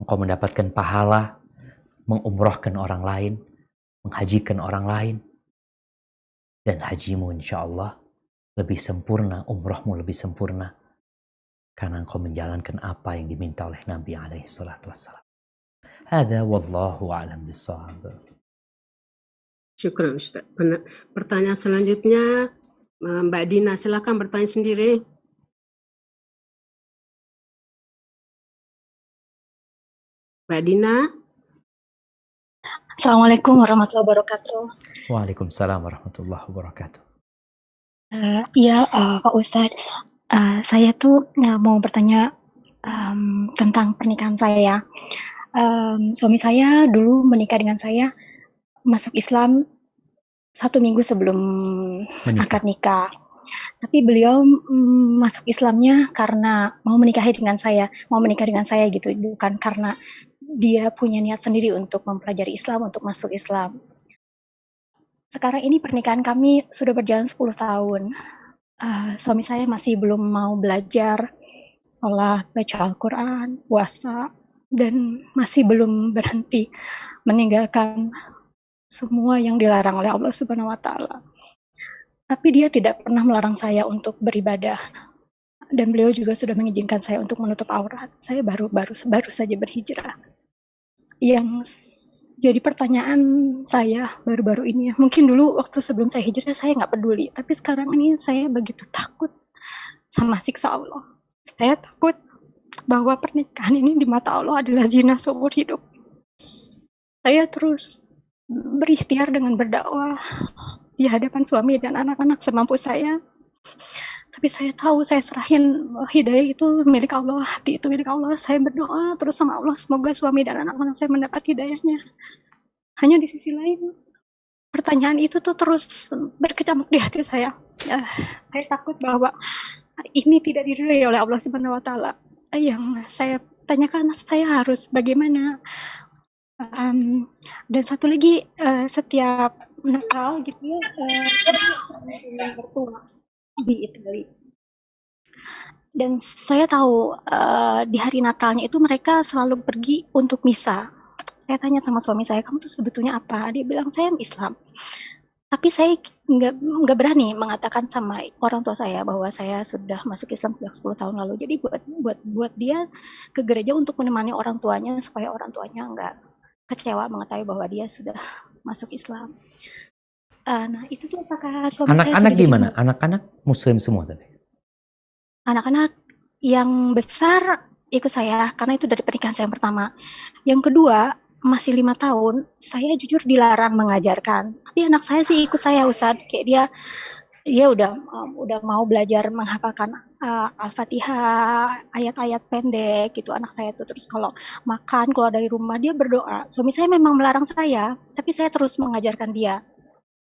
Engkau mendapatkan pahala, mengumrohkan orang lain, menghajikan orang lain. Dan hajimu insya Allah lebih sempurna, umrohmu lebih sempurna. Karena engkau menjalankan apa yang diminta oleh Nabi alaihi salatu wassalam. Hada wallahu a'lam bissawab. Syukran Ustaz. Pertanyaan selanjutnya Mbak Dina, silakan bertanya sendiri. Mbak Dina. Assalamualaikum warahmatullahi wabarakatuh. Waalaikumsalam warahmatullahi wabarakatuh. Pak Ustadz, saya tuh mau bertanya tentang pernikahan saya. Suami saya dulu menikah dengan saya, masuk Islam 1 minggu sebelum akad nikah. Tapi beliau masuk Islamnya karena mau menikah dengan saya gitu, bukan karena dia punya niat sendiri untuk mempelajari Islam, untuk masuk Islam. Sekarang ini pernikahan kami sudah berjalan 10 tahun. Suami saya masih belum mau belajar sholat, baca Al-Quran, puasa, dan masih belum berhenti meninggalkan semua yang dilarang oleh Allah Subhanahu wa taala. Tapi dia tidak pernah melarang saya untuk beribadah. Dan beliau juga sudah mengizinkan saya untuk menutup aurat. Saya baru saja berhijrah. Yang jadi pertanyaan saya baru-baru ini, mungkin dulu waktu sebelum saya hijrah saya nggak peduli, tapi sekarang ini saya begitu takut sama siksa Allah. Saya takut bahwa pernikahan ini di mata Allah adalah zina seumur hidup. Saya terus berikhtiar dengan berdakwah di hadapan suami dan anak-anak semampu saya. Tapi saya tahu saya serahin hidayah itu milik Allah, hati itu milik Allah. Saya berdoa terus sama Allah semoga suami dan anak-anak saya mendapat hidayahnya. Hanya di sisi lain pertanyaan itu tuh terus berkecamuk di hati saya. Saya takut bahwa ini tidak diridhoi oleh Allah Subhanahu wa taala. Yang saya tanyakan, saya harus bagaimana? Dan satu lagi, setiap Natal gitu ya, yang bertua di Italia. Dan saya tahu di hari Natalnya itu mereka selalu pergi untuk misa. Saya tanya sama suami saya, kamu tuh sebetulnya apa? Dia bilang, saya Islam. Tapi saya nggak berani mengatakan sama orang tua saya bahwa saya sudah masuk Islam sejak 10 tahun lalu. Jadi buat dia ke gereja untuk menemani orang tuanya supaya orang tuanya nggak kecewa mengetahui bahwa dia sudah masuk Islam. Nah itu tuh apakah suami saya Anak-anak sudah gimana? Anak-anak Muslim semua tadi? Anak-anak yang besar ikut saya karena itu dari pernikahan saya yang pertama. Yang kedua masih 5 tahun, saya jujur dilarang mengajarkan. Tapi anak saya sih ikut saya, Ustadz. Kayak dia udah mau belajar menghafalkan Al-Fatihah, ayat-ayat pendek gitu anak saya tuh. Terus kalau makan keluar dari rumah dia berdoa. Suami saya memang melarang saya, tapi saya terus mengajarkan dia.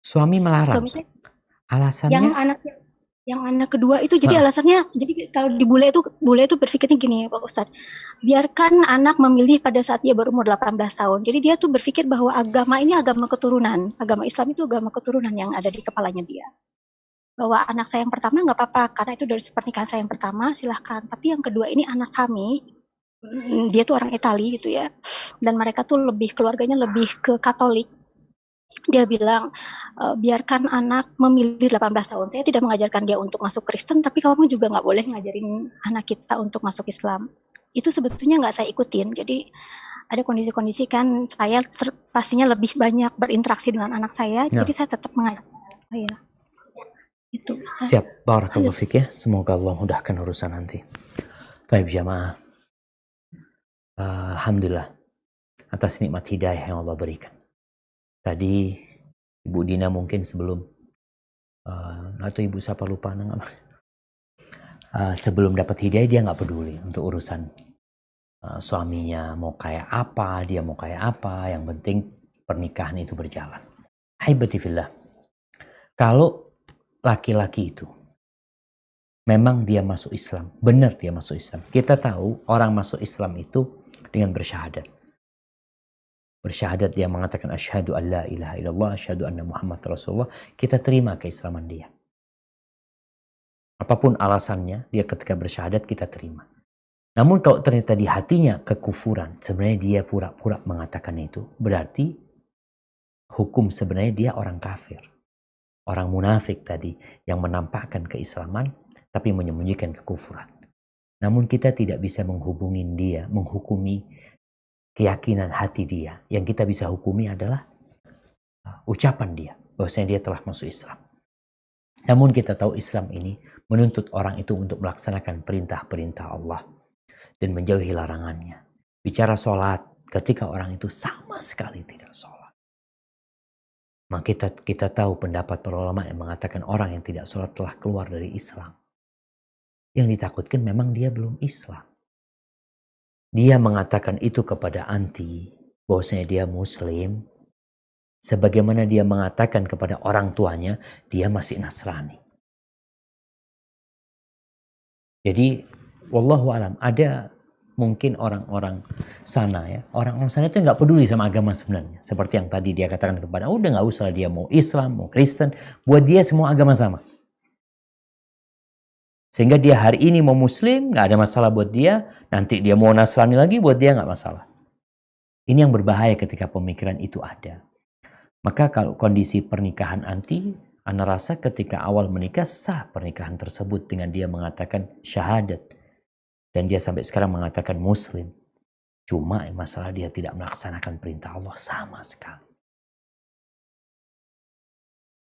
Suami melarang? Suami saya, alasannya? Yang anak kedua itu jadi alasannya, jadi kalau di bule itu berpikirnya gini Pak Ustadz, biarkan anak memilih pada saat dia berumur 18 tahun. Jadi dia tuh berpikir bahwa agama ini agama keturunan, agama Islam itu agama keturunan yang ada di kepalanya dia. Bahwa anak saya yang pertama nggak apa-apa, karena itu dari pernikahan saya yang pertama, silahkan. Tapi yang kedua ini anak kami, dia tuh orang Itali gitu ya, dan mereka tuh keluarganya lebih ke Katolik. Dia bilang, biarkan anak memilih 18 tahun. Saya tidak mengajarkan dia untuk masuk Kristen, tapi kamu juga nggak boleh ngajarin anak kita untuk masuk Islam. Itu sebetulnya nggak saya ikutin. Jadi ada kondisi-kondisi kan saya pastinya lebih banyak berinteraksi dengan anak saya, jadi saya tetap mengajarkan anak saya. Itu. Siap, barakallahu fiik ya. Semoga Allah mudahkan urusan nanti. Baik jamaah. Alhamdulillah atas nikmat hidayah yang Allah berikan. Tadi Ibu Dina mungkin sebelum atau Ibu siapa lupa sebelum dapat hidayah dia nggak peduli untuk urusan suaminya mau kayak apa, dia mau kayak apa, yang penting pernikahan itu berjalan. Haibati fillah. Kalau laki-laki itu memang dia masuk Islam, benar dia masuk Islam. Kita tahu orang masuk Islam itu dengan bersyahadat. Bersyahadat dia mengatakan asyhadu an la ilaha illallah, asyhadu anna Muhammad Rasulullah, kita terima keislaman dia. Apapun alasannya, dia ketika bersyahadat kita terima. Namun kalau ternyata di hatinya kekufuran, sebenarnya dia pura-pura mengatakan itu, berarti hukum sebenarnya dia orang kafir. Orang munafik tadi yang menampakkan keislaman tapi menyembunyikan kekufuran. Namun kita tidak bisa menghubungi dia, menghukumi keyakinan hati dia. Yang kita bisa hukumi adalah ucapan dia, bahwasanya dia telah masuk Islam. Namun kita tahu Islam ini menuntut orang itu untuk melaksanakan perintah-perintah Allah dan menjauhi larangannya. Bicara sholat, ketika orang itu sama sekali tidak sholat. Maka kita tahu pendapat para ulama yang mengatakan orang yang tidak sholat telah keluar dari Islam. Yang ditakutkan memang dia belum Islam. Dia mengatakan itu kepada anti, bahwasanya dia Muslim, sebagaimana dia mengatakan kepada orang tuanya, dia masih Nasrani. Jadi, wallahu alam, ada mungkin orang-orang sana ya, orang-orang sana itu nggak peduli sama agama sebenarnya. Seperti yang tadi dia katakan kepada, udah nggak usah dia mau Islam, mau Kristen, buat dia semua agama sama. Sehingga dia hari ini mau Muslim, nggak ada masalah buat dia. Nanti dia mau Nasrani lagi, buat dia nggak masalah. Ini yang berbahaya ketika pemikiran itu ada. Maka kalau kondisi pernikahan anti, ana rasa ketika awal menikah sah pernikahan tersebut dengan dia mengatakan syahadat. Dan dia sampai sekarang mengatakan Muslim. Cuma masalah dia tidak melaksanakan perintah Allah sama sekali.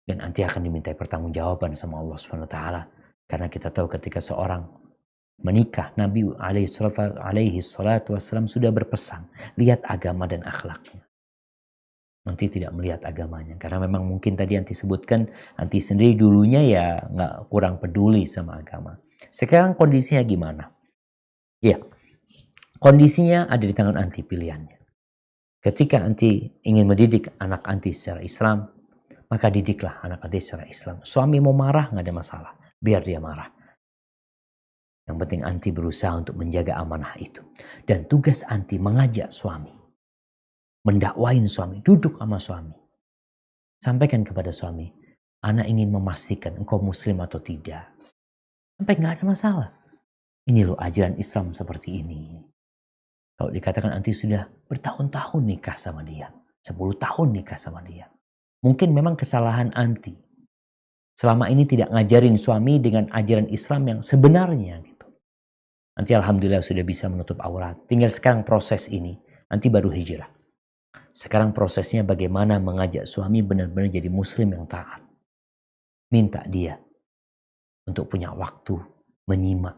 Dan nanti akan dimintai pertanggungjawaban sama Allah SWT. Karena kita tahu ketika seorang menikah, Nabi alaihi salatu wassalam sudah berpesan, lihat agama dan akhlaknya. Anti tidak melihat agamanya. Karena memang mungkin tadi Anti sebutkan, Anti sendiri dulunya ya nggak kurang peduli sama agama. Sekarang kondisinya gimana? Ya, kondisinya ada di tangan Anti pilihannya. Ketika Anti ingin mendidik anak Anti secara Islam, maka didiklah anak Anti secara Islam. Suami mau marah nggak ada masalah, biar dia marah. Yang penting Anti berusaha untuk menjaga amanah itu. Dan tugas Anti mengajak suami, mendakwain suami, duduk sama suami. Sampaikan kepada suami, anak ingin memastikan engkau muslim atau tidak. Sampai nggak ada masalah. Ini loh ajaran Islam seperti ini. Kalau dikatakan Anti sudah bertahun-tahun nikah sama dia, 10 tahun nikah sama dia. Mungkin memang kesalahan Anti. Selama ini tidak ngajarin suami dengan ajaran Islam yang sebenarnya gitu. Anti alhamdulillah sudah bisa menutup aurat. Tinggal sekarang proses ini, Anti baru hijrah. Sekarang prosesnya bagaimana mengajak suami benar-benar jadi muslim yang taat. Minta dia untuk punya waktu menyimak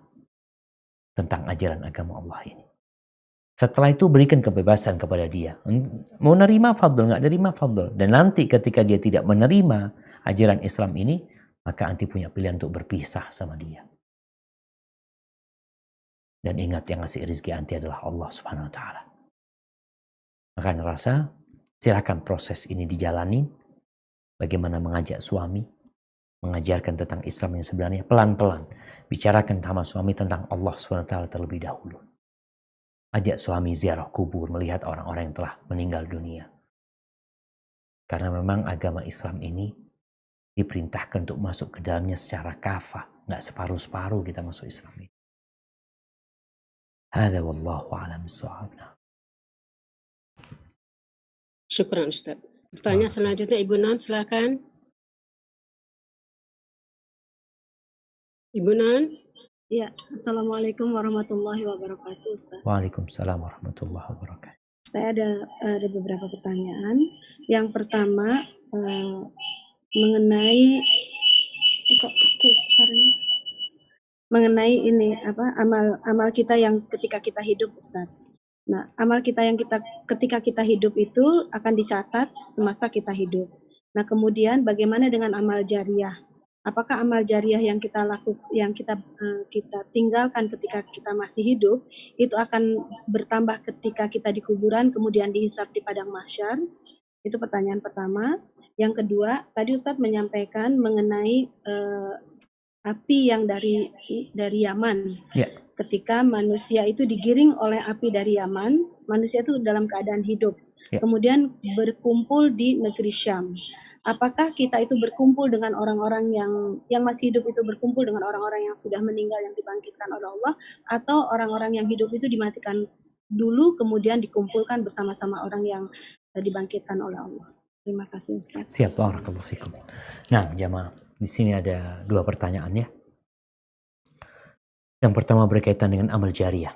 tentang ajaran agama Allah ini. Setelah itu berikan kebebasan kepada dia. Mau nerima fadl, nggak nerima fadl. Dan nanti ketika dia tidak menerima ajaran Islam ini, maka Anti punya pilihan untuk berpisah sama dia. Dan ingat yang ngasih rezeki Anti adalah Allah Subhanahu wa Ta'ala. Maka rasa silakan proses ini dijalani. Bagaimana mengajak suami, mengajarkan tentang Islam yang sebenarnya pelan-pelan. Bicarakan sama suami tentang Allah Subhanahu wa Ta'ala terlebih dahulu. Ajak suami ziarah kubur, melihat orang-orang yang telah meninggal dunia. Karena memang agama Islam ini diperintahkan untuk masuk ke dalamnya secara kafah, nggak separuh-separuh kita masuk Islam ini. Hadza wallahu a'lam bissawab. Syukran Ustaz. Pertanyaan selanjutnya Ibu Nan, silakan. Ibu Nan. Ya, Assalamualaikum warahmatullahi wabarakatuh, Ustaz. Waalaikumsalam warahmatullahi wabarakatuh. Saya ada beberapa pertanyaan. Yang pertama mengenai ini amal kita yang ketika kita hidup, Ustaz. Nah, amal kita yang ketika kita hidup itu akan dicatat semasa kita hidup. Nah, kemudian bagaimana dengan amal jariah? Apakah amal jariah yang kita tinggalkan ketika kita masih hidup itu akan bertambah ketika kita di kuburan kemudian dihisab di padang mahsyar? Itu pertanyaan pertama. Yang kedua, tadi Ustadz menyampaikan mengenai api yang dari Yaman. Ya. Ketika manusia itu digiring oleh api dari Yaman, manusia itu dalam keadaan hidup. Ya. Kemudian berkumpul di negeri Syam. Apakah kita itu berkumpul dengan orang-orang yang masih hidup itu berkumpul dengan orang-orang yang sudah meninggal yang dibangkitkan oleh Allah, atau orang-orang yang hidup itu dimatikan dulu kemudian dikumpulkan bersama-sama orang yang dibangkitkan oleh Allah? Terima kasih Ustaz. Siap, barakallahu fikum. Nah, jamaah, di sini ada 2 pertanyaan ya. Yang pertama berkaitan dengan amal jariah.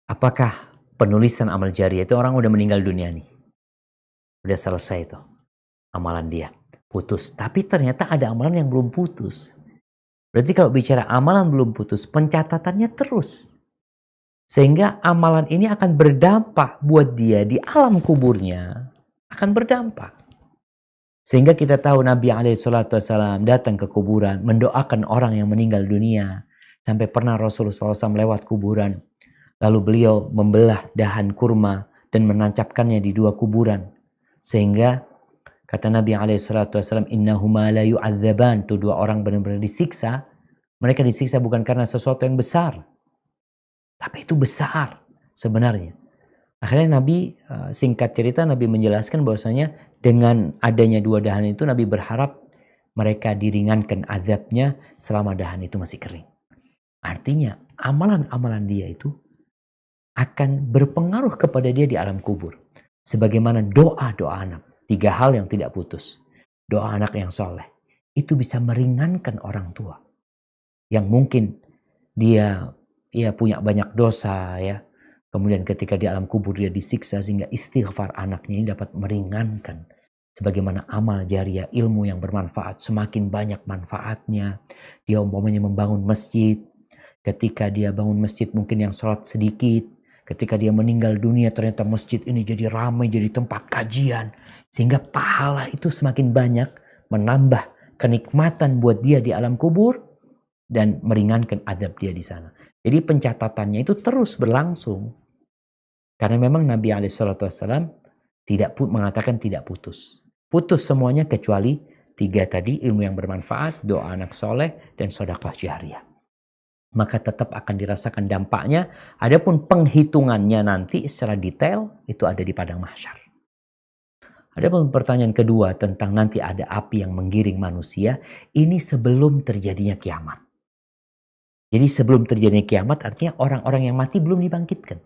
Apakah penulisan amal jariah itu orang udah meninggal dunia nih? Udah selesai itu amalan dia, putus. Tapi ternyata ada amalan yang belum putus. Berarti kalau bicara amalan belum putus, pencatatannya terus. Sehingga amalan ini akan berdampak buat dia di alam kuburnya. Akan berdampak. Sehingga kita tahu Nabi SAW datang ke kuburan, mendoakan orang yang meninggal dunia. Sampai pernah Rasulullah SAW lewat kuburan. Lalu beliau membelah dahan kurma dan menancapkannya di 2 kuburan. Sehingga kata Nabi SAW, innahuma la yu'adzaban, tuh 2 orang benar-benar disiksa. Mereka disiksa bukan karena sesuatu yang besar, tapi itu besar sebenarnya. Akhirnya Nabi, singkat cerita, Nabi menjelaskan bahwasanya dengan adanya 2 dahan itu Nabi berharap mereka diringankan azabnya selama dahan itu masih kering. Artinya amalan-amalan dia itu akan berpengaruh kepada dia di alam kubur. Sebagaimana doa-doa anak, 3 hal yang tidak putus. Doa anak yang soleh, itu bisa meringankan orang tua. Yang mungkin dia punya banyak dosa ya. Kemudian ketika di alam kubur dia disiksa sehingga istighfar anaknya ini dapat meringankan. Sebagaimana amal jariah, ilmu yang bermanfaat, semakin banyak manfaatnya. Dia umpamanya membangun masjid. Ketika dia bangun masjid mungkin yang sholat sedikit. Ketika dia meninggal dunia ternyata masjid ini jadi ramai, jadi tempat kajian. Sehingga pahala itu semakin banyak, menambah kenikmatan buat dia di alam kubur dan meringankan adab dia di sana. Jadi pencatatannya itu terus berlangsung. Karena memang Nabi SAW mengatakan tidak putus. Putus semuanya kecuali 3 tadi, ilmu yang bermanfaat, doa anak soleh, dan sedekah jariyah. Maka tetap akan dirasakan dampaknya. Adapun penghitungannya nanti secara detail itu ada di padang mahsyar. Adapun pertanyaan kedua tentang nanti ada api yang menggiring manusia, ini sebelum terjadinya kiamat. Jadi sebelum terjadinya kiamat artinya orang-orang yang mati belum dibangkitkan.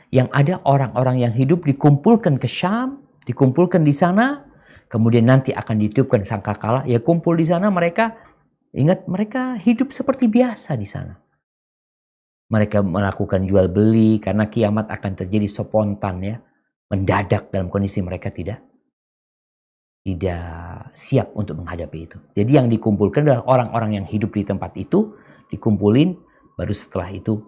Yang ada orang-orang yang hidup dikumpulkan ke Syam, dikumpulkan di sana, kemudian nanti akan ditiupkan sangkakala, ya kumpul di sana mereka. Ingat, mereka hidup seperti biasa di sana. Mereka melakukan jual beli karena kiamat akan terjadi spontan ya, mendadak dalam kondisi mereka tidak siap untuk menghadapi itu. Jadi yang dikumpulkan adalah orang-orang yang hidup di tempat itu, dikumpulin, baru setelah itu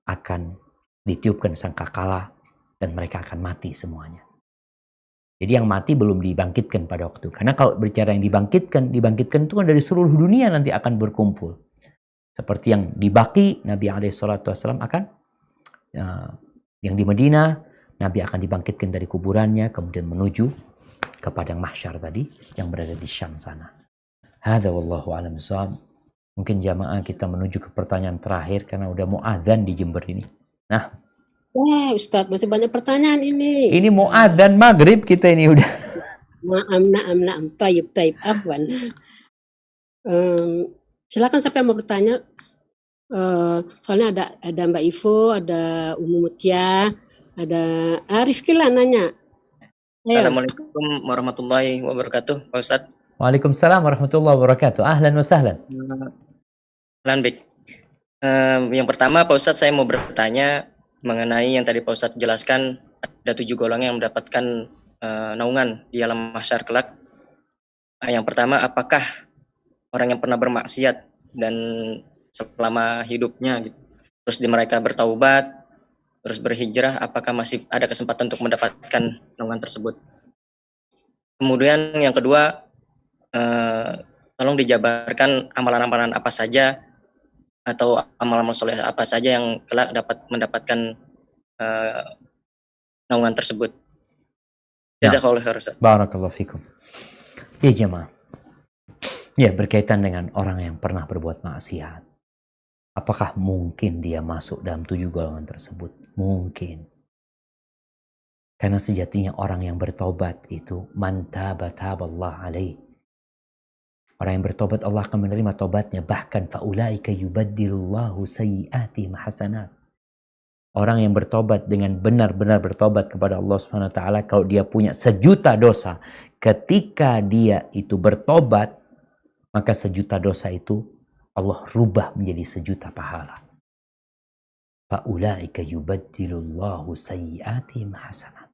akan ditiupkan sangkakala dan mereka akan mati semuanya. Jadi yang mati belum dibangkitkan pada waktu. Karena kalau bicara yang dibangkitkan itu kan dari seluruh dunia nanti akan berkumpul. Seperti yang di Baqi, Nabi SAW akan, yang di Madinah, Nabi akan dibangkitkan dari kuburannya, kemudian menuju ke padang mahsyar tadi, yang berada di Syam sana. Hadza wallahu a'lam bishawab. Mungkin jamaah kita menuju ke pertanyaan terakhir, karena udah mau adzan di Jember ini. Nah, wah, Ustadz, masih banyak pertanyaan ini. Ini mau adzan maghrib kita ini udah. Naam. Taib. Afwan. Silakan siapa yang mau bertanya. Soalnya ada Mbak Ivo, ada Umu Mutia, ada Rifki lah nanya. Assalamualaikum warahmatullahi wabarakatuh, Pak Ustadz. Waalaikumsalam warahmatullahi wabarakatuh. Ahlan wa sahlan. Lanbik. Yang pertama, Pak Ustadz, saya mau bertanya mengenai yang tadi Pak Ustadz jelaskan, ada 7 golongan yang mendapatkan naungan di alam mahsyar kelak. Yang pertama, apakah orang yang pernah bermaksiat dan selama hidupnya gitu, terus mereka bertaubat, terus berhijrah, apakah masih ada kesempatan untuk mendapatkan naungan tersebut? Kemudian yang kedua, tolong dijabarkan amalan-amalan apa saja atau amal-amal soleh apa saja yang kelak dapat mendapatkan naungan tersebut. Jazakallahu khairan, Ustaz. Barakallahu fikum. Ya jemaah. Ya, berkaitan dengan orang yang pernah berbuat maksiat. Apakah mungkin dia masuk dalam 7 golongan tersebut? Mungkin. Karena sejatinya orang yang bertobat itu man taba taballah alaih. Orang yang bertobat Allah akan menerima tobatnya. Bahkan faulaika yubaddilullahu sayyi'atihim hasanat. Orang yang bertobat dengan benar-benar bertobat kepada Allah Subhanahu wa taala, kalau dia punya 1.000.000 dosa, ketika dia itu bertobat, maka 1.000.000 dosa itu Allah rubah menjadi 1.000.000 pahala. Faulaika yubaddilullahu sayyi'atihim hasanat.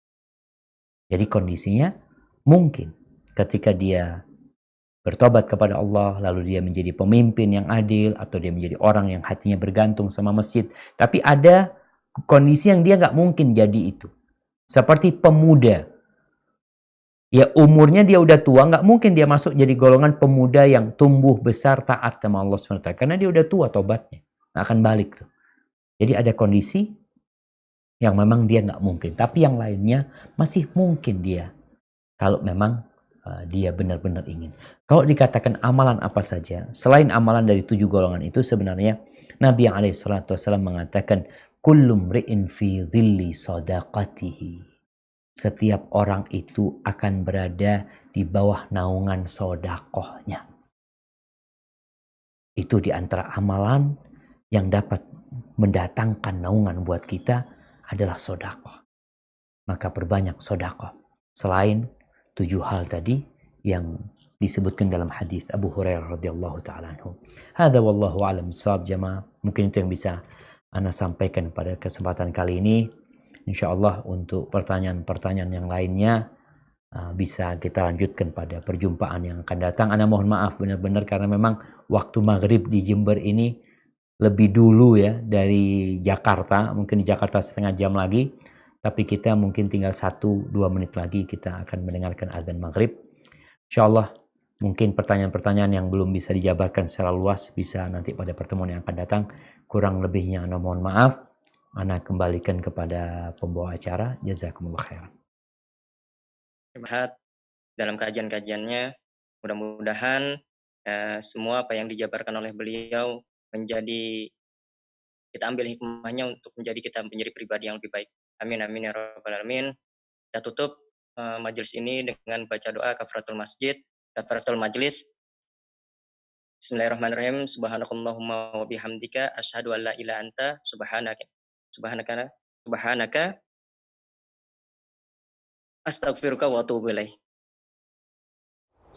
Jadi kondisinya mungkin ketika dia bertobat kepada Allah, lalu dia menjadi pemimpin yang adil, atau dia menjadi orang yang hatinya bergantung sama masjid. Tapi ada kondisi yang dia nggak mungkin jadi itu. Seperti pemuda. Ya umurnya dia udah tua, nggak mungkin dia masuk jadi golongan pemuda yang tumbuh besar taat sama Allah SWT. Karena dia udah tua tobatnya. Nggak akan balik tuh. Jadi ada kondisi yang memang dia nggak mungkin. Tapi yang lainnya masih mungkin dia. Kalau memang dia benar-benar ingin. Kalau dikatakan amalan apa saja, selain amalan dari 7 golongan itu, sebenarnya Nabi SAW mengatakan, kullu mri'in fi dhilli sadaqatihi. Setiap orang itu akan berada di bawah naungan sodakohnya. Itu di antara amalan yang dapat mendatangkan naungan buat kita adalah sodakoh. Maka perbanyak sodakoh. Selain 7 hal tadi yang disebutkan dalam hadis Abu Hurairah radhiyallahu taala anhu. Hadza wallahu a'lam bishawab jamaah. Mungkin itu yang bisa Ana sampaikan pada kesempatan kali ini. Insyaallah untuk pertanyaan-pertanyaan yang lainnya bisa kita lanjutkan pada perjumpaan yang akan datang. Ana mohon maaf benar-benar karena memang waktu maghrib di Jember ini lebih dulu ya dari Jakarta, mungkin di Jakarta setengah jam lagi, tapi kita mungkin tinggal 1-2 menit lagi kita akan mendengarkan azan maghrib. Insyaallah mungkin pertanyaan-pertanyaan yang belum bisa dijabarkan secara luas bisa nanti pada pertemuan yang akan datang. Kurang lebihnya ana mohon maaf. Ana kembalikan kepada pembawa acara. Jazakumullah khairan. Dalam kajian-kajiannya, mudah-mudahan semua apa yang dijabarkan oleh beliau menjadi kita ambil hikmahnya untuk kita menjadi pribadi yang lebih baik. Amin amin ya rabbal alamin. Kita tutup majelis ini dengan baca doa kafaratul majlis. Bismillahirrahmanirrahim. Subhanakallahumma wa bihamdika asyhadu an la ilaha anta subhanaka astaghfiruka wa atubu ilaik.